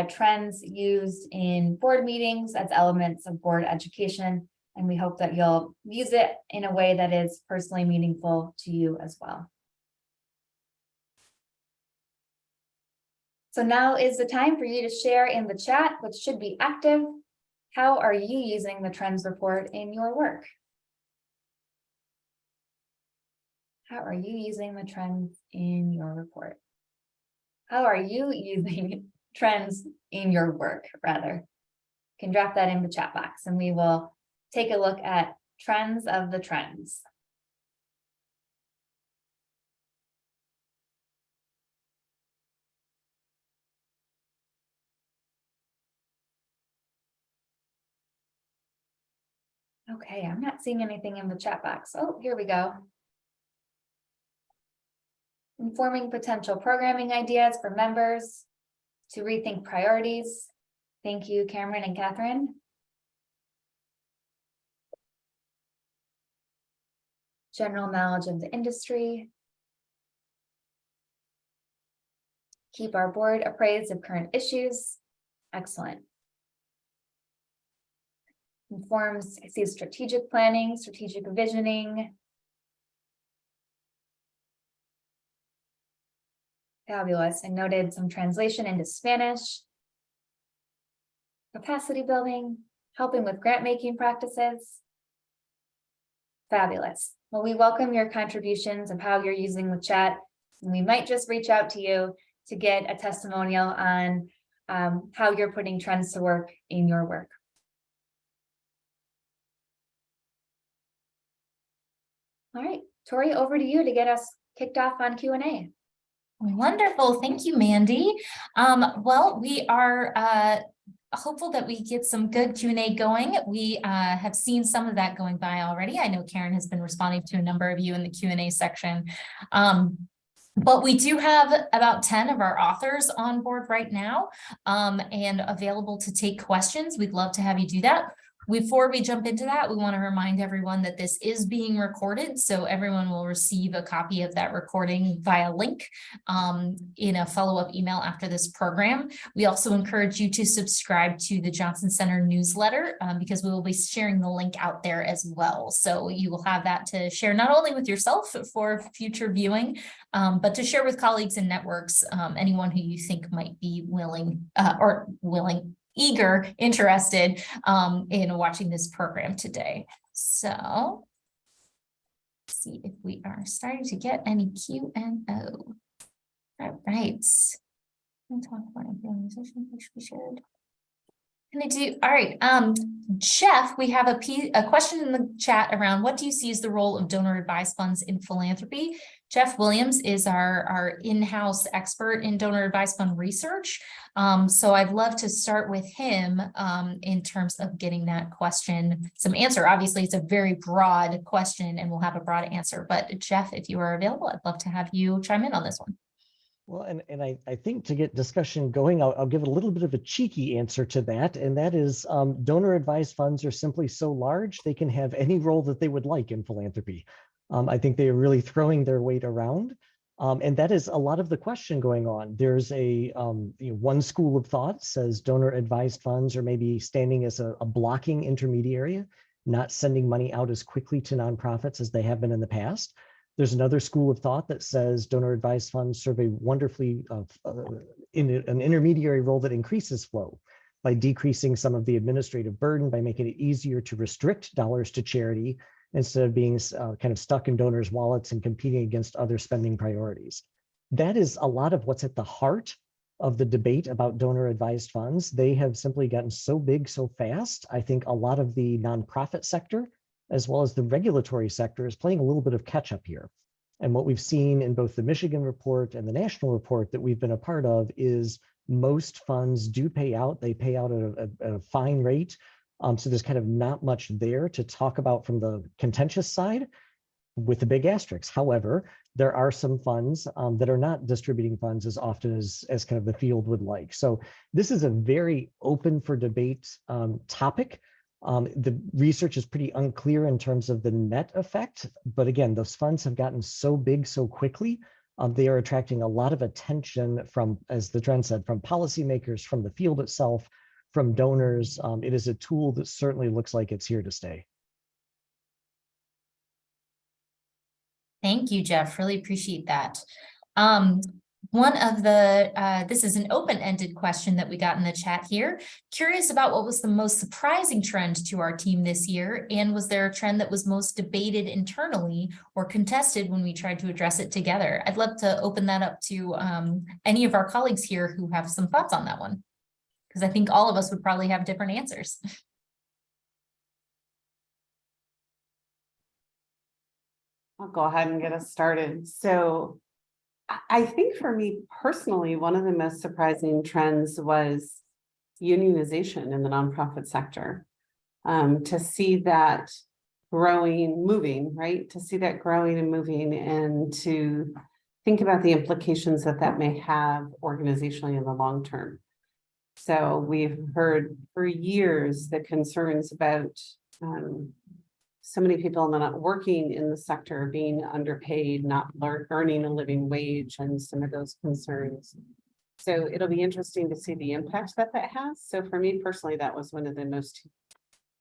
trends used in board meetings as elements of board education. And we hope that you'll use it in a way that is personally meaningful to you as well. So now is the time for you to share in the chat, which should be active. How are you using the trends report in your work? How are you using the trends in your report? How are you using trends in your work, rather? You can drop that in the chat box and we will take a look at trends of the trends. Okay, I'm not seeing anything in the chat box. Oh, here we go. Informing potential programming ideas for members to rethink priorities. Thank you, Cameron and Catherine. General knowledge of the industry. Keep our board appraised of current issues. Excellent. Informs, I see strategic planning, strategic visioning. Fabulous. I noted some translation into Spanish. Capacity building, helping with grant making practices. Fabulous. Well, we welcome your contributions of how you're using the chat. And we might just reach out to you to get a testimonial on how you're putting trends to work in your work. All right, Tori, over to you to get us kicked off on Q&A. Wonderful. Thank you, Mandy. Well, we are hopeful that we get some good Q&A going. We have seen some of that going by already. I know Karen has been responding to a number of you in the Q&A section. But we do have about 10 of our authors on board right now and available to take questions. We'd love to have you do that. Before we jump into that, we want to remind everyone that this is being recorded, so everyone will receive a copy of that recording via link in a follow-up email after this program. We also encourage you to subscribe to the Johnson Center newsletter because we will be sharing the link out there as well. So you will have that to share not only with yourself for future viewing, but to share with colleagues and networks, anyone who you think might be eager, interested in watching this program today. So let's see if we are starting to get any Q&O. All right. All right, Jeff, we have a question in the chat around what do you see as the role of donor advised funds in philanthropy? Jeff Williams is our in-house expert in donor advised fund research. So I'd love to start with him in terms of getting that question some answer. Obviously, it's a very broad question and we'll have a broad answer, but Jeff, if you are available, I'd love to have you chime in on this one. Well, and I think to get discussion going, I'll give a little bit of a cheeky answer to that. And that is donor advised funds are simply so large, they can have any role that they would like in philanthropy. I think they are really throwing their weight around. And that is a lot of the question going on. There's one school of thought says donor advised funds are maybe standing as a blocking intermediary, not sending money out as quickly to nonprofits as they have been in the past. There's another school of thought that says donor advised funds serve a wonderfully in an intermediary role that increases flow by decreasing some of the administrative burden, by making it easier to restrict dollars to charity instead of being kind of stuck in donors' wallets and competing against other spending priorities. That is a lot of what's at the heart of the debate about donor advised funds. They have simply gotten so big so fast. I think a lot of the nonprofit sector, as well as the regulatory sector, is playing a little bit of catch up here. And what we've seen in both the Michigan report and the national report that we've been a part of is most funds do pay out. They pay out at a fine rate. So there's kind of not much there to talk about from the contentious side with the big asterisks. However, there are some funds that are not distributing funds as often as kind of the field would like. So this is a very open for debate topic. The research is pretty unclear in terms of the net effect, but again, those funds have gotten so big so quickly. They are attracting a lot of attention from, as the trend said, from policymakers, from the field itself, from donors. It is a tool that certainly looks like it's here to stay. Thank you, Jeff. Really appreciate that. One of the, this is an open-ended question that we got in the chat here. Curious about what was the most surprising trend to our team this year, and was there a trend that was most debated internally or contested when we tried to address it together? I'd love to open that up to any of our colleagues here who have some thoughts on that one, because I think all of us would probably have different answers. I'll go ahead and get us started. So I think for me personally, one of the most surprising trends was unionization in the nonprofit sector. To see that growing, moving, right? To see that growing and moving, and to think about the implications that that may have organizationally in the long term. So we've heard for years the concerns about so many people not working in the sector being underpaid, not earning a living wage, and some of those concerns. So it'll be interesting to see the impact that that has. So for me personally, that was one of the most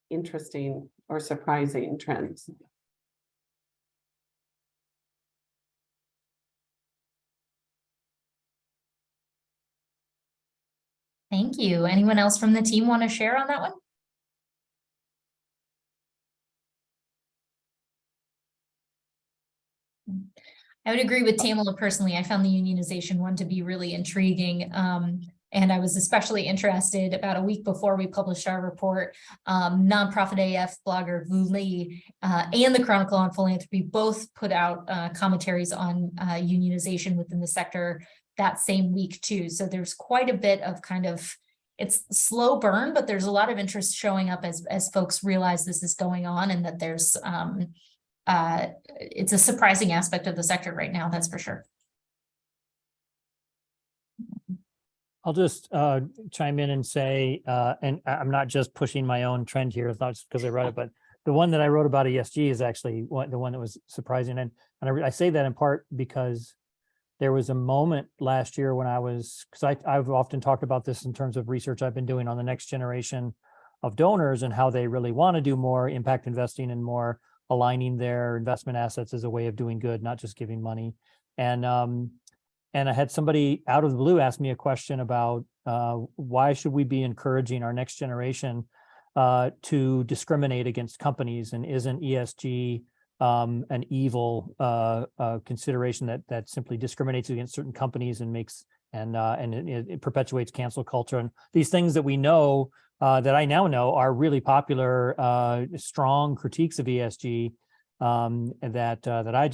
interesting or surprising trends. Thank you. Anyone else from the team want to share on that one? I would agree with Tamala personally. I found the unionization one to be really intriguing. And I was especially interested about a week before we published our report. Nonprofit AF blogger Vu Lee and the Chronicle on Philanthropy both put out commentaries on unionization within the sector that same week too. So there's quite a bit of kind of, it's slow burn, but there's a lot of interest showing up as folks realize this is going on, and that there's it's a surprising aspect of the sector right now, that's for sure. I'll just chime in and say, and I'm not just pushing my own trend here, it's not just because I wrote it, but the one that I wrote about ESG is actually the one that was surprising. And I say that in part because there was a moment last year when I've often talked about this in terms of research I've been doing on the next generation of donors and how they really want to do more impact investing and more aligning their investment assets as a way of doing good, not just giving money. And I had somebody out of the blue ask me a question about why should we be encouraging our next generation to discriminate against companies, and isn't ESG an evil consideration that simply discriminates against certain companies and makes and it perpetuates cancel culture and these things that we know that I now know are really popular, strong critiques of ESG. That I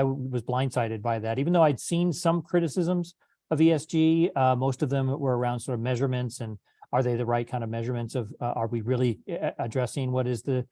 was blindsided by that, even though I'd seen some criticisms of ESG. Most of them were around sort of measurements, and are they the right kind of measurements of are we really addressing what is the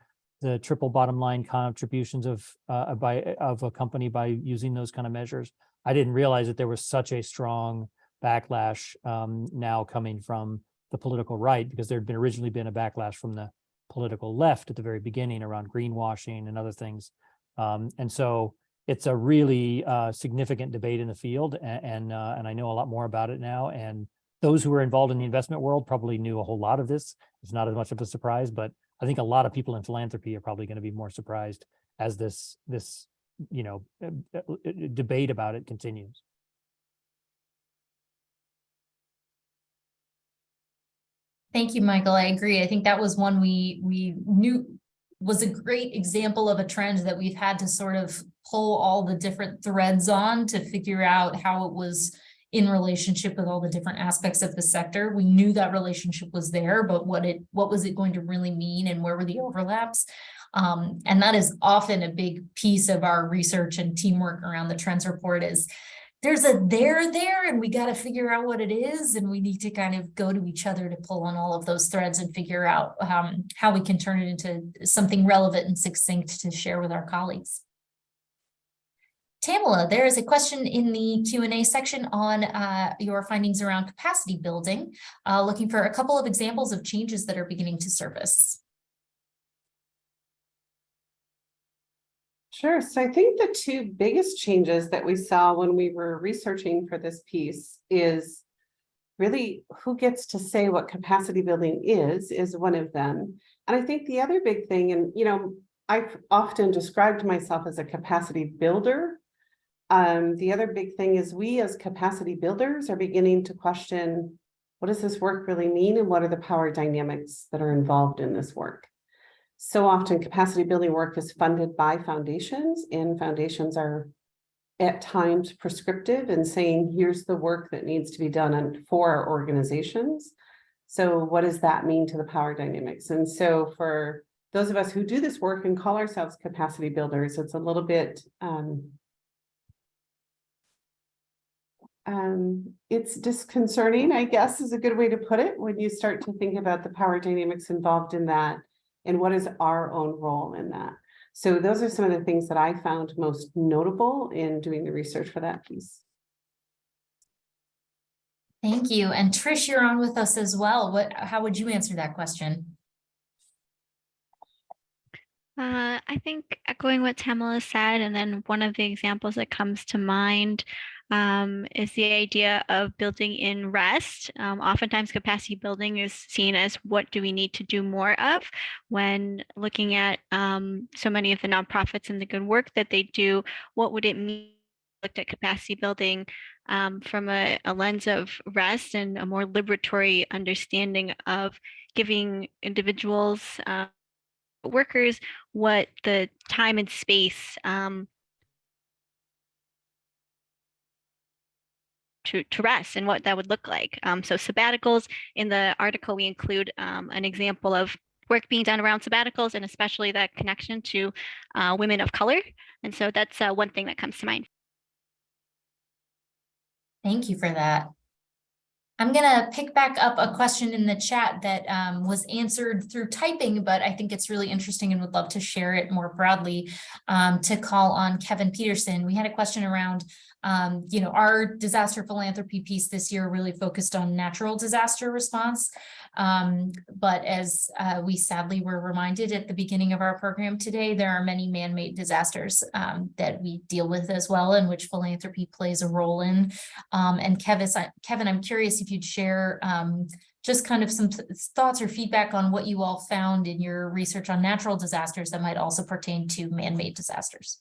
triple bottom line contributions of a company by using those kind of measures. I didn't realize that there was such a strong backlash now coming from the political right, because there had originally been a backlash from the political left at the very beginning around greenwashing and other things. And so it's a really significant debate in the field, and I know a lot more about it now. And those who were involved in the investment world probably knew a whole lot of this. It's not as much of a surprise, but I think a lot of people in philanthropy are probably going to be more surprised as this debate about it continues. Thank you, Michael. I agree. I think that was one we knew was a great example of a trend that we've had to sort of pull all the different threads on to figure out how it was in relationship with all the different aspects of the sector. We knew that relationship was there, but what was it going to really mean, and where were the overlaps? And that is often a big piece of our research and teamwork around the trends report is there's a there, and we got to figure out what it is. And we need to kind of go to each other to pull on all of those threads and figure out how we can turn it into something relevant and succinct to share with our colleagues. Tamala, there is a question in the Q&A section on your findings around capacity building, looking for a couple of examples of changes that are beginning to surface. Sure. So I think the two biggest changes that we saw when we were researching for this piece is really who gets to say what capacity building is one of them. And I think the other big thing, and I've often described myself as a capacity builder. The other big thing is we as capacity builders are beginning to question, what does this work really mean, and what are the power dynamics that are involved in this work? So often capacity building work is funded by foundations, and foundations are at times prescriptive and saying, here's the work that needs to be done for our organizations. So what does that mean to the power dynamics? And so for those of us who do this work and call ourselves capacity builders, it's a little bit, it's disconcerting, I guess, is a good way to put it, when you start to think about the power dynamics involved in that and what is our own role in that. So those are some of the things that I found most notable in doing the research for that piece. Thank you. And Trish, you're on with us as well. How would you answer that question? I think echoing what Tamala said, and then one of the examples that comes to mind is the idea of building in rest. Oftentimes capacity building is seen as what do we need to do more of, when looking at so many of the nonprofits and the good work that they do. What would it mean? Looked at capacity building from a lens of rest and a more liberatory understanding of giving individuals, workers, what the time and space to rest and what that would look like. So sabbaticals, in the article we include an example of work being done around sabbaticals, and especially that connection to women of color. And so that's one thing that comes to mind. Thank you for that. I'm going to pick back up a question in the chat that was answered through typing, but I think it's really interesting and would love to share it more broadly, to call on Kevin Peterson. We had a question around, our disaster philanthropy piece this year really focused on natural disaster response. But as we sadly were reminded at the beginning of our program today, there are many man-made disasters that we deal with as well, in which philanthropy plays a role in. And Kevin, I'm curious if you'd share just kind of some thoughts or feedback on what you all found in your research on natural disasters that might also pertain to man-made disasters.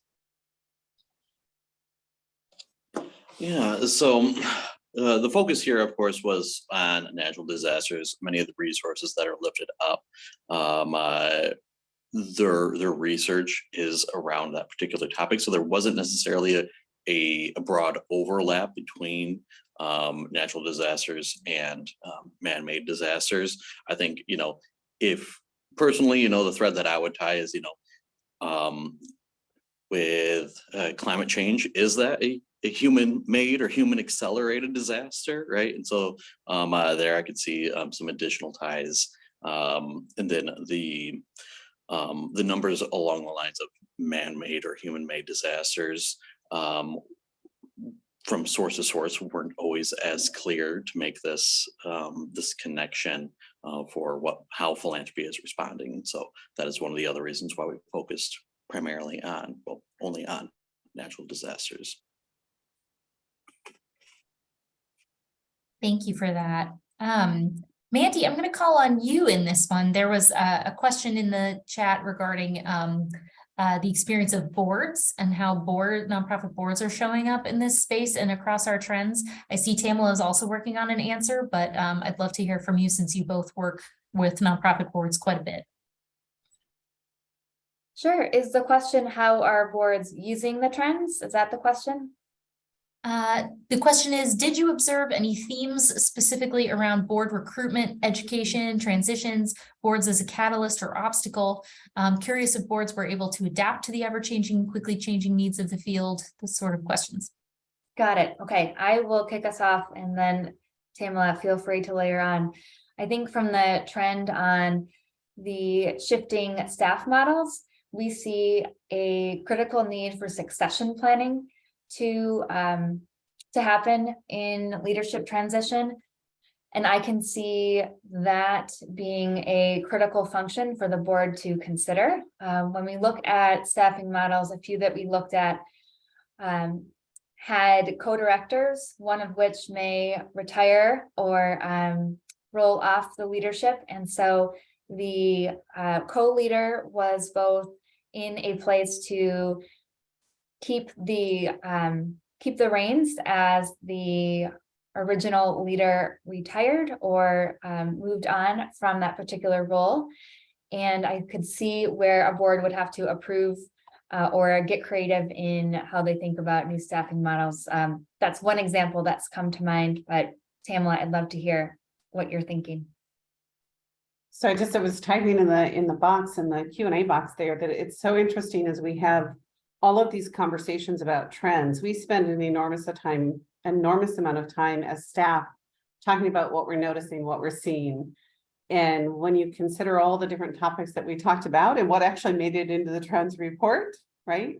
Yeah, so the focus here, of course, was on natural disasters. Many of the resources that are lifted up, their research is around that particular topic. So there wasn't necessarily a broad overlap between natural disasters and man-made disasters. I think, if personally, the thread that I would tie is, with climate change, is that a human-made or human-accelerated disaster, right? And so there I could see some additional ties, and then the numbers along the lines of man-made or human-made disasters from source to source weren't always as clear to make this this connection for how philanthropy is responding. So that is one of the other reasons why we focused primarily on, only on natural disasters. Thank you for that. Mandy, I'm going to call on you in this one. There was a question in the chat regarding the experience of boards and how nonprofit boards are showing up in this space and across our trends. I see Tamala is also working on an answer, but I'd love to hear from you since you both work with nonprofit boards quite a bit. Sure. Is the question how are boards using the trends? Is that the question? The question is, did you observe any themes specifically around board recruitment, education, transitions, boards as a catalyst or obstacle? Curious if boards were able to adapt to the ever-changing, quickly changing needs of the field, those sort of questions. Got it. Okay, I will kick us off and then Tamala, feel free to layer on. I think from the trend on the shifting staff models, we see a critical need for succession planning to happen in leadership transition. And I can see that being a critical function for the board to consider. When we look at staffing models, a few that we looked at had co-directors, one of which may retire or roll off the leadership. And so the co-leader was both in a place to keep the reins as the original leader retired or moved on from that particular role. And I could see where a board would have to approve or get creative in how they think about new staffing models. That's one example that's come to mind, but Tamala, I'd love to hear what you're thinking. So I was typing in the box, in the Q&A box there, that it's so interesting as we have all of these conversations about trends. We spend an enormous amount of time as staff talking about what we're noticing, what we're seeing. And when you consider all the different topics that we talked about and what actually made it into the trends report, right?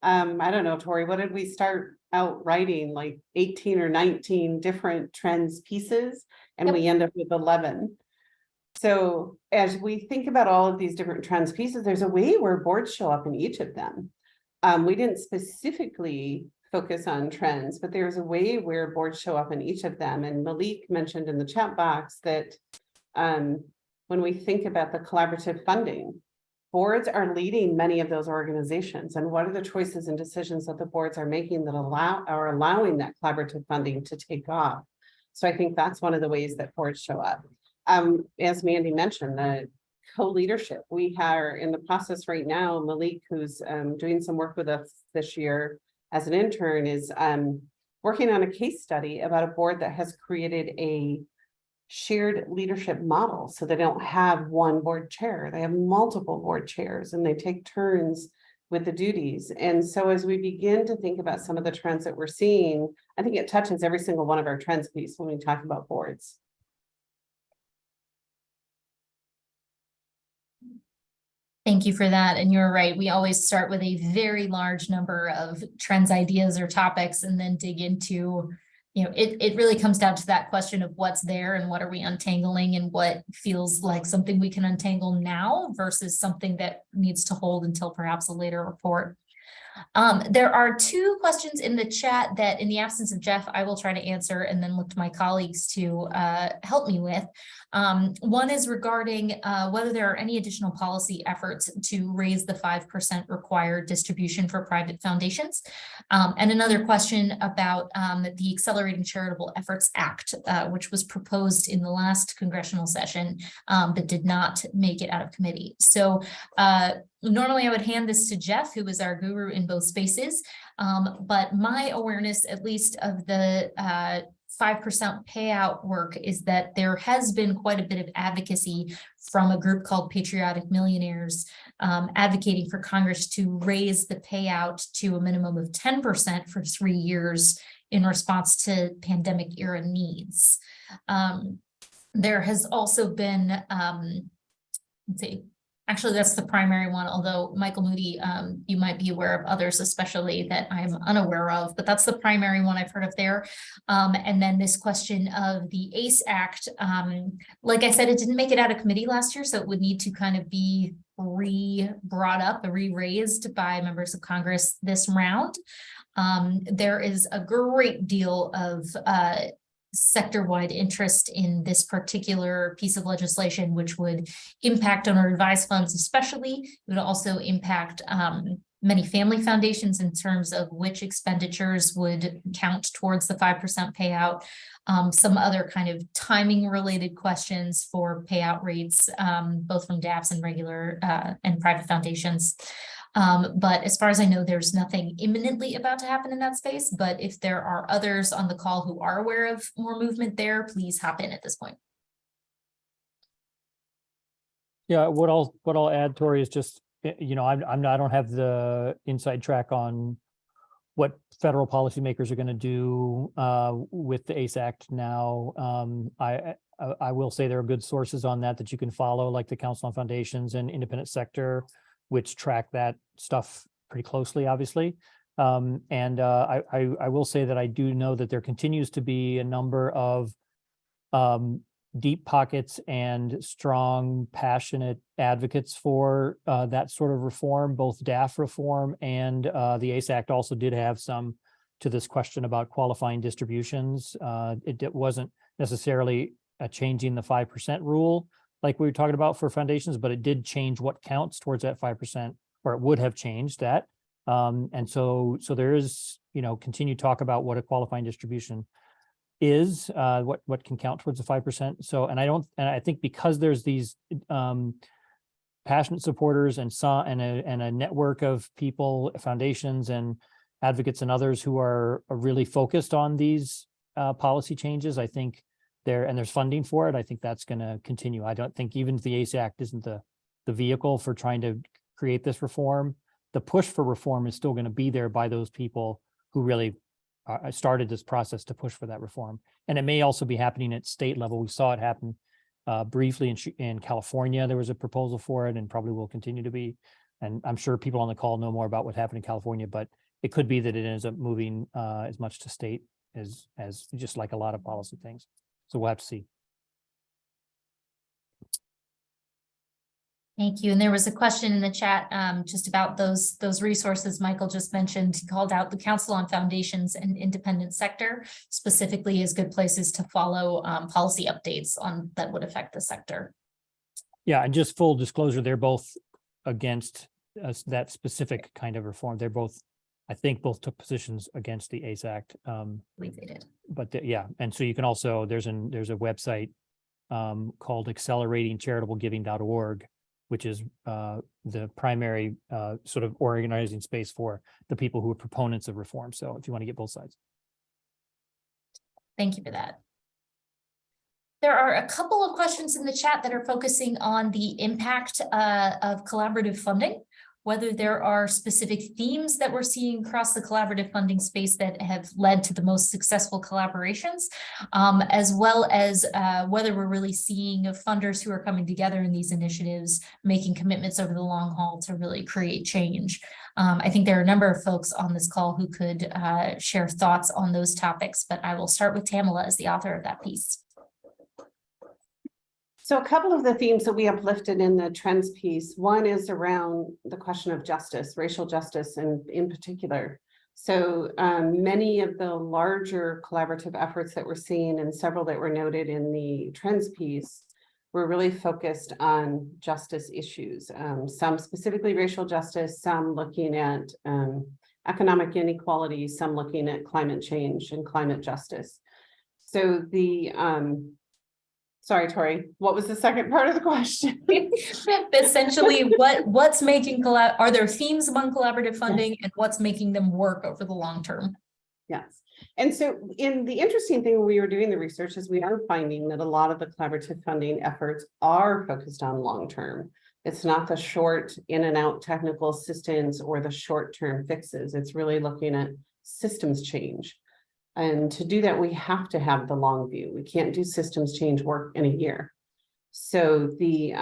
I don't know, Tory, what did we start out writing? Like 18 or 19 different trends pieces, and we end up with 11. So as we think about all of these different trends pieces, there's a way where boards show up in each of them. We didn't specifically focus on trends, but there's a way where boards show up in each of them. And Malik mentioned in the chat box that when we think about the collaborative funding, boards are leading many of those organizations. And what are the choices and decisions that the boards are making that are allowing that collaborative funding to take off? So I think that's one of the ways that boards show up. As Mandy mentioned, the co-leadership, we are in the process right now. Malik, who's doing some work with us this year as an intern, is working on a case study about a board that has created a shared leadership model. So they don't have one board chair, they have multiple board chairs, and they take turns with the duties. And so as we begin to think about some of the trends that we're seeing, I think it touches every single one of our trends piece when we talk about boards. Thank you for that. And you're right. We always start with a very large number of trends, ideas, or topics, and then dig into, it really comes down to that question of what's there and what are we untangling and what feels like something we can untangle now versus something that needs to hold until perhaps a later report. There are two questions in the chat that, in the absence of Jeff, I will try to answer and then look to my colleagues to help me with. One is regarding whether there are any additional policy efforts to raise the 5% required distribution for private foundations. And another question about the Accelerating Charitable Efforts Act, which was proposed in the last congressional session, but did not make it out of committee. So normally I would hand this to Jeff, who is our guru in both spaces, but my awareness, at least of the 5% payout work, is that there has been quite a bit of advocacy from a group called Patriotic Millionaires, advocating for Congress to raise the payout to a minimum of 10% for 3 years in response to pandemic era needs. There has also been, let's see, actually, that's the primary one, although Michael Moody, you might be aware of others, especially that I'm unaware of, but that's the primary one I've heard of there. And then this question of the ACE Act, like I said, it didn't make it out of committee last year, so it would need to kind of be brought up, re-raised by members of Congress this round. There is a great deal of sector-wide interest in this particular piece of legislation, which would impact donor advised funds especially. It would also impact many family foundations in terms of which expenditures would count towards the 5% payout. Some other kind of timing related questions for payout rates, both from DAPs and regular and private foundations. But as far as I know, there's nothing imminently about to happen in that space. But if there are others on the call who are aware of more movement there, please hop in at this point. Yeah, what I'll add, Tori, is just, you know, I don't have the inside track on what federal policymakers are going to do with the ACE Act now. I will say there are good sources on that you can follow, like the Council on Foundations and Independent Sector, which track that stuff pretty closely, obviously. I will say that I do know that there continues to be a number of deep pockets and strong, passionate advocates for that sort of reform, both DAF reform and the ACE Act also did have some to this question about qualifying distributions. It wasn't necessarily changing the 5% rule like we were talking about for foundations, but it did change what counts towards that 5%, or it would have changed that. And so there is, you know, continued talk about what a qualifying distribution is, what can count towards the 5%. So, and I think because there's these passionate supporters and a network of people, foundations and advocates and others who are really focused on these policy changes, I think there's funding for it. I think that's going to continue. I don't think even if the ACE Act isn't the vehicle for trying to create this reform, the push for reform is still going to be there by those people who really started this process to push for that reform. And it may also be happening at state level. We saw it happen briefly in California. There was a proposal for it and probably will continue to be. And I'm sure people on the call know more about what happened in California, but it could be that it ends up moving as much to state as just like a lot of policy things. So we'll have to see. Thank you. And there was a question in the chat just about those resources Michael just mentioned. He called out the Council on Foundations and Independent Sector specifically as good places to follow policy updates on that would affect the sector. Yeah, and just full disclosure, they're both against that specific kind of reform. They're both, I think, both took positions against the ACE Act. I believe they did. But yeah, and so you can also there's a website called acceleratingcharitablegiving.org, which is the primary sort of organizing space for the people who are proponents of reform. So if you want to get both sides. Thank you for that. There are a couple of questions in the chat that are focusing on the impact of collaborative funding, whether there are specific themes that we're seeing across the collaborative funding space that have led to the most successful collaborations, as well as whether we're really seeing funders who are coming together in these initiatives, making commitments over the long haul to really create change. I think there are a number of folks on this call who could share thoughts on those topics, but I will start with Tamala as the author of that piece. So a couple of the themes that we uplifted in the trends piece, one is around the question of justice, racial justice, and in particular. So many of the larger collaborative efforts that we're seeing and several that were noted in the trends piece were really focused on justice issues, some specifically racial justice, some looking at economic inequality, some looking at climate change and climate justice. So the sorry, Tori, what was the second part of the question? Essentially, what's making are there themes among collaborative funding and what's making them work over the long term? Yes. And so in the interesting thing when we were doing the research is we are finding that a lot of the collaborative funding efforts are focused on long term. It's not the short in and out technical assistance or the short term fixes. It's really looking at systems change. And to do that, we have to have the long view. We can't do systems change work in a year. So the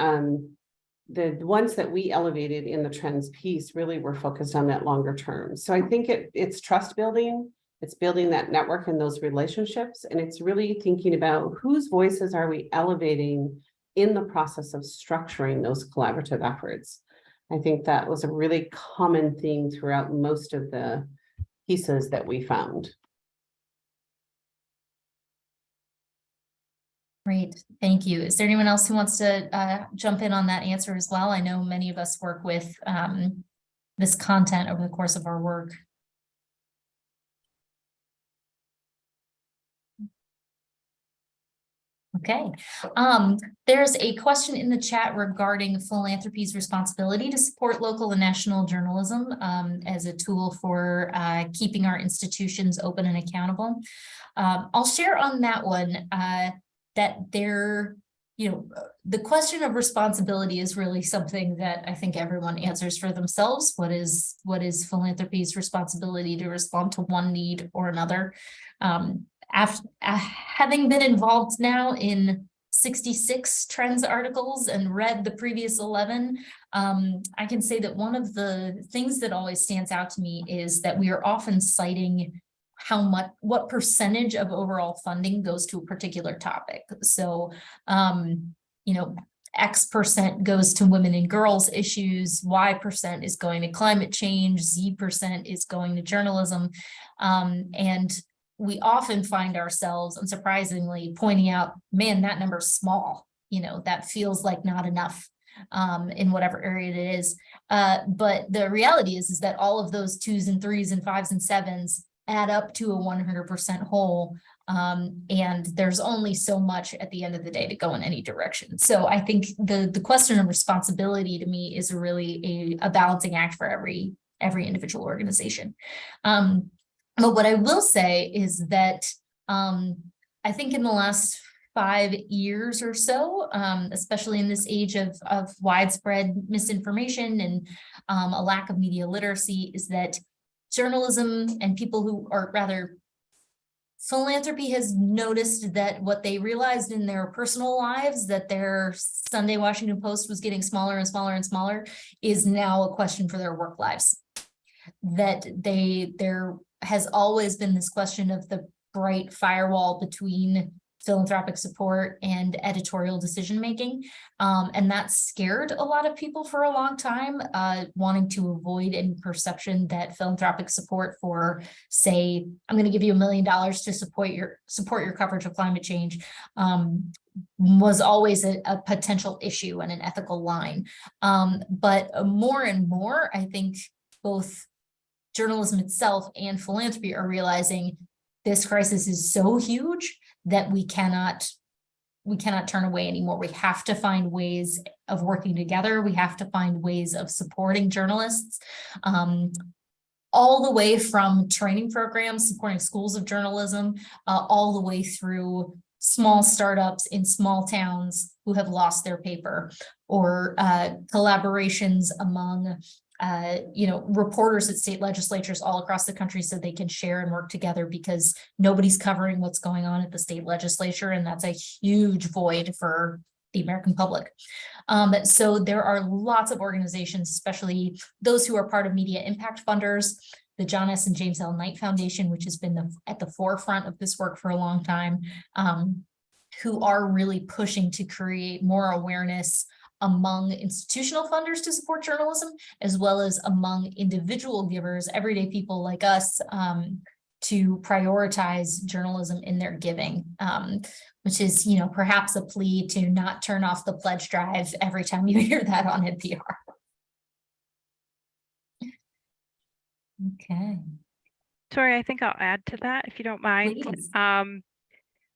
ones that we elevated in the trends piece really were focused on that longer term. So I think it's trust building, it's building that network and those relationships, and it's really thinking about whose voices are we elevating in the process of structuring those collaborative efforts. I think that was a really common theme throughout most of the pieces that we found. Great, thank you. Is there anyone else who wants to jump in on that answer as well? I know many of us work with this content over the course of our work. Okay, there's a question in the chat regarding philanthropy's responsibility to support local and national journalism as a tool for keeping our institutions open and accountable. I'll share on that one that there, the question of responsibility is really something that I think everyone answers for themselves. What is philanthropy's responsibility to respond to one need or another? Having been involved now in 66 trends articles and read the previous 11, I can say that one of the things that always stands out to me is that we are often citing what percentage of overall funding goes to a particular topic. So, X percent goes to women and girls issues, Y percent is going to climate change, Z percent is going to journalism. And we often find ourselves, unsurprisingly, pointing out, man, that number's small, that feels like not enough in whatever area it is. But the reality is that all of those 2s and 3s and 5s and 7s add up to a 100% whole. And there's only so much at the end of the day to go in any direction. So I think the question of responsibility to me is really a balancing act for every individual organization. But what I will say is that I think in the last 5 years or so, especially in this age of widespread misinformation and a lack of media literacy, is that journalism and people who are rather philanthropy has noticed that what they realized in their personal lives, that their Sunday Washington Post was getting smaller and smaller and smaller, is now a question for their work lives. That there has always been this question of the bright firewall between philanthropic support and editorial decision-making. And that scared a lot of people for a long time, wanting to avoid any perception that philanthropic support for, say, I'm going to give you $1 million to support your coverage of climate change, was always a potential issue and an ethical line. But more and more, I think both journalism itself and philanthropy are realizing this crisis is so huge that we cannot turn away anymore. We have to find ways of working together. We have to find ways of supporting journalists, all the way from training programs, supporting schools of journalism, all the way through small startups in small towns who have lost their paper, or collaborations among reporters at state legislatures all across the country so they can share and work together, because nobody's covering what's going on at the state legislature, and that's a huge void for the American public. So there are lots of organizations, especially those who are part of media impact funders, the John S. and James L. Knight Foundation, which has been at the forefront of this work for a long time, who are really pushing to create more awareness among institutional funders to support journalism, as well as among individual givers, everyday people like us, to prioritize journalism in their giving, which is, perhaps a plea to not turn off the pledge drive every time you hear that on NPR. Okay. Tori, I think I'll add to that, if you don't mind. Please.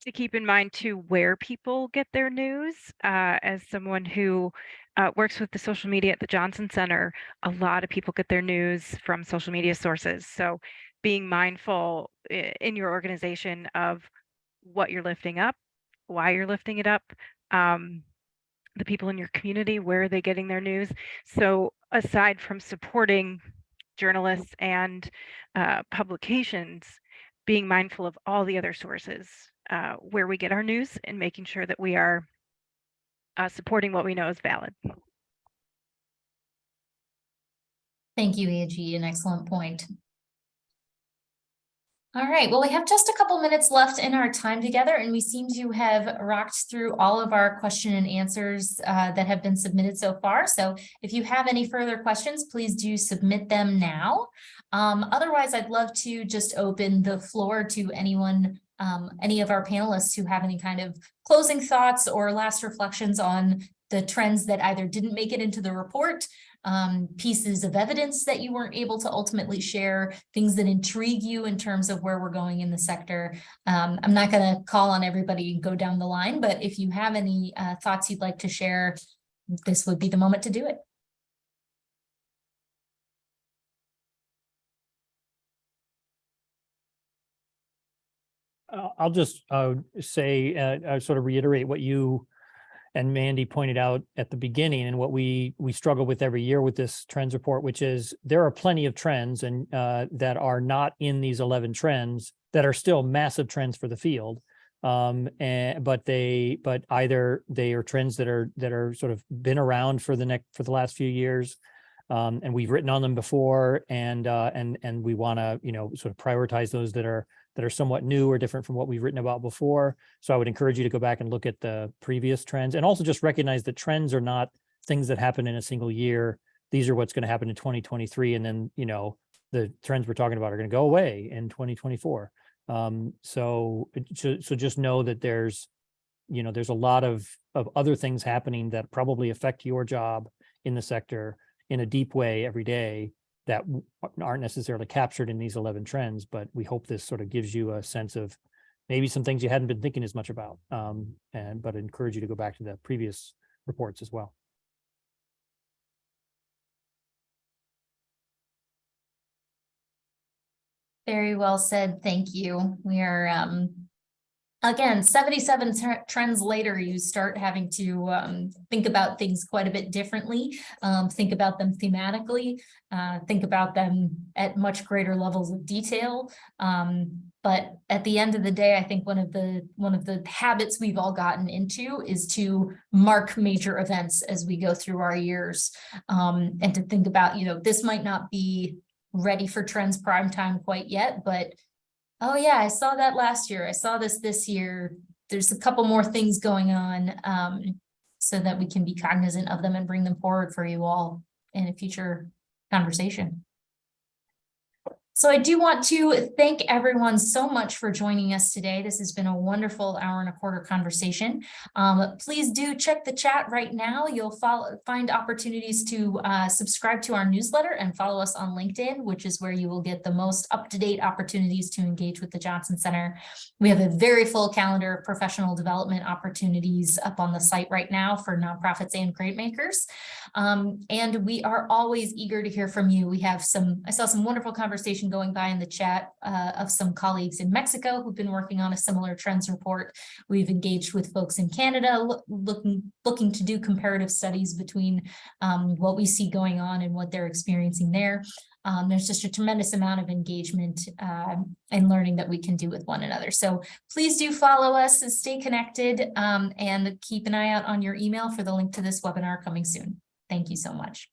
To keep in mind too where people get their news. As someone who works with the social media at the Johnson Center, a lot of people get their news from social media sources. So being mindful in your organization of what you're lifting up, why you're lifting it up, the people in your community, where are they getting their news? So aside from supporting journalists and publications, being mindful of all the other sources where we get our news, and making sure that we are supporting what we know is valid. Thank you, Angie. An excellent point. All right, well, we have just a couple minutes left in our time together, and we seem to have rocked through all of our question and answers that have been submitted so far. So if you have any further questions, please do submit them now. Otherwise, I'd love to just open the floor to anyone, any of our panelists who have any kind of closing thoughts or last reflections on the trends that either didn't make it into the report pieces of evidence that you weren't able to ultimately share, things that intrigue you in terms of where we're going in the sector. I'm not going to call on everybody and go down the line, but if you have any thoughts you'd like to share, this would be the moment to do it. I'll just say, sort of reiterate what you and Mandy pointed out at the beginning, and what we struggle with every year with this trends report, which is there are plenty of trends and that are not in these 11 trends that are still massive trends for the field. But either they are trends that are sort of been around for the last few years, and we've written on them before, and we want to sort of prioritize those that are somewhat new or different from what we've written about before. So I would encourage you to go back and look at the previous trends, and also just recognize that trends are not things that happen in a single year. These are what's going to happen in 2023, and then the trends we're talking about are going to go away in 2024. So just know that there's a lot of other things happening that probably affect your job in the sector in a deep way every day that aren't necessarily captured in these 11 trends, but we hope this sort of gives you a sense of maybe some things you hadn't been thinking as much about, but encourage you to go back to the previous reports as well. Very well said. Thank you. We are, again, 77 trends later, you start having to think about things quite a bit differently, think about them thematically, think about them at much greater levels of detail. But at the end of the day, I think one of the habits we've all gotten into is to mark major events as we go through our years, and to think about, this might not be ready for trends prime time quite yet, but oh yeah, I saw that last year. I saw this year. There's a couple more things going on, so that we can be cognizant of them and bring them forward for you all in a future conversation. So I do want to thank everyone so much for joining us today. This has been a wonderful 1.25 hour conversation. Please do check the chat right now. You'll find opportunities to subscribe to our newsletter and follow us on LinkedIn, which is where you will get the most up-to-date opportunities to engage with the Johnson Center. We have a very full calendar of professional development opportunities up on the site right now for nonprofits and grant makers. And we are always eager to hear from you. I saw some wonderful conversation going by in the chat of some colleagues in Mexico who've been working on a similar trends report. We've engaged with folks in Canada looking to do comparative studies between what we see going on and what they're experiencing there. There's just a tremendous amount of engagement and learning that we can do with one another. So please do follow us and stay connected, and keep an eye out on your email for the link to this webinar coming soon. Thank you so much.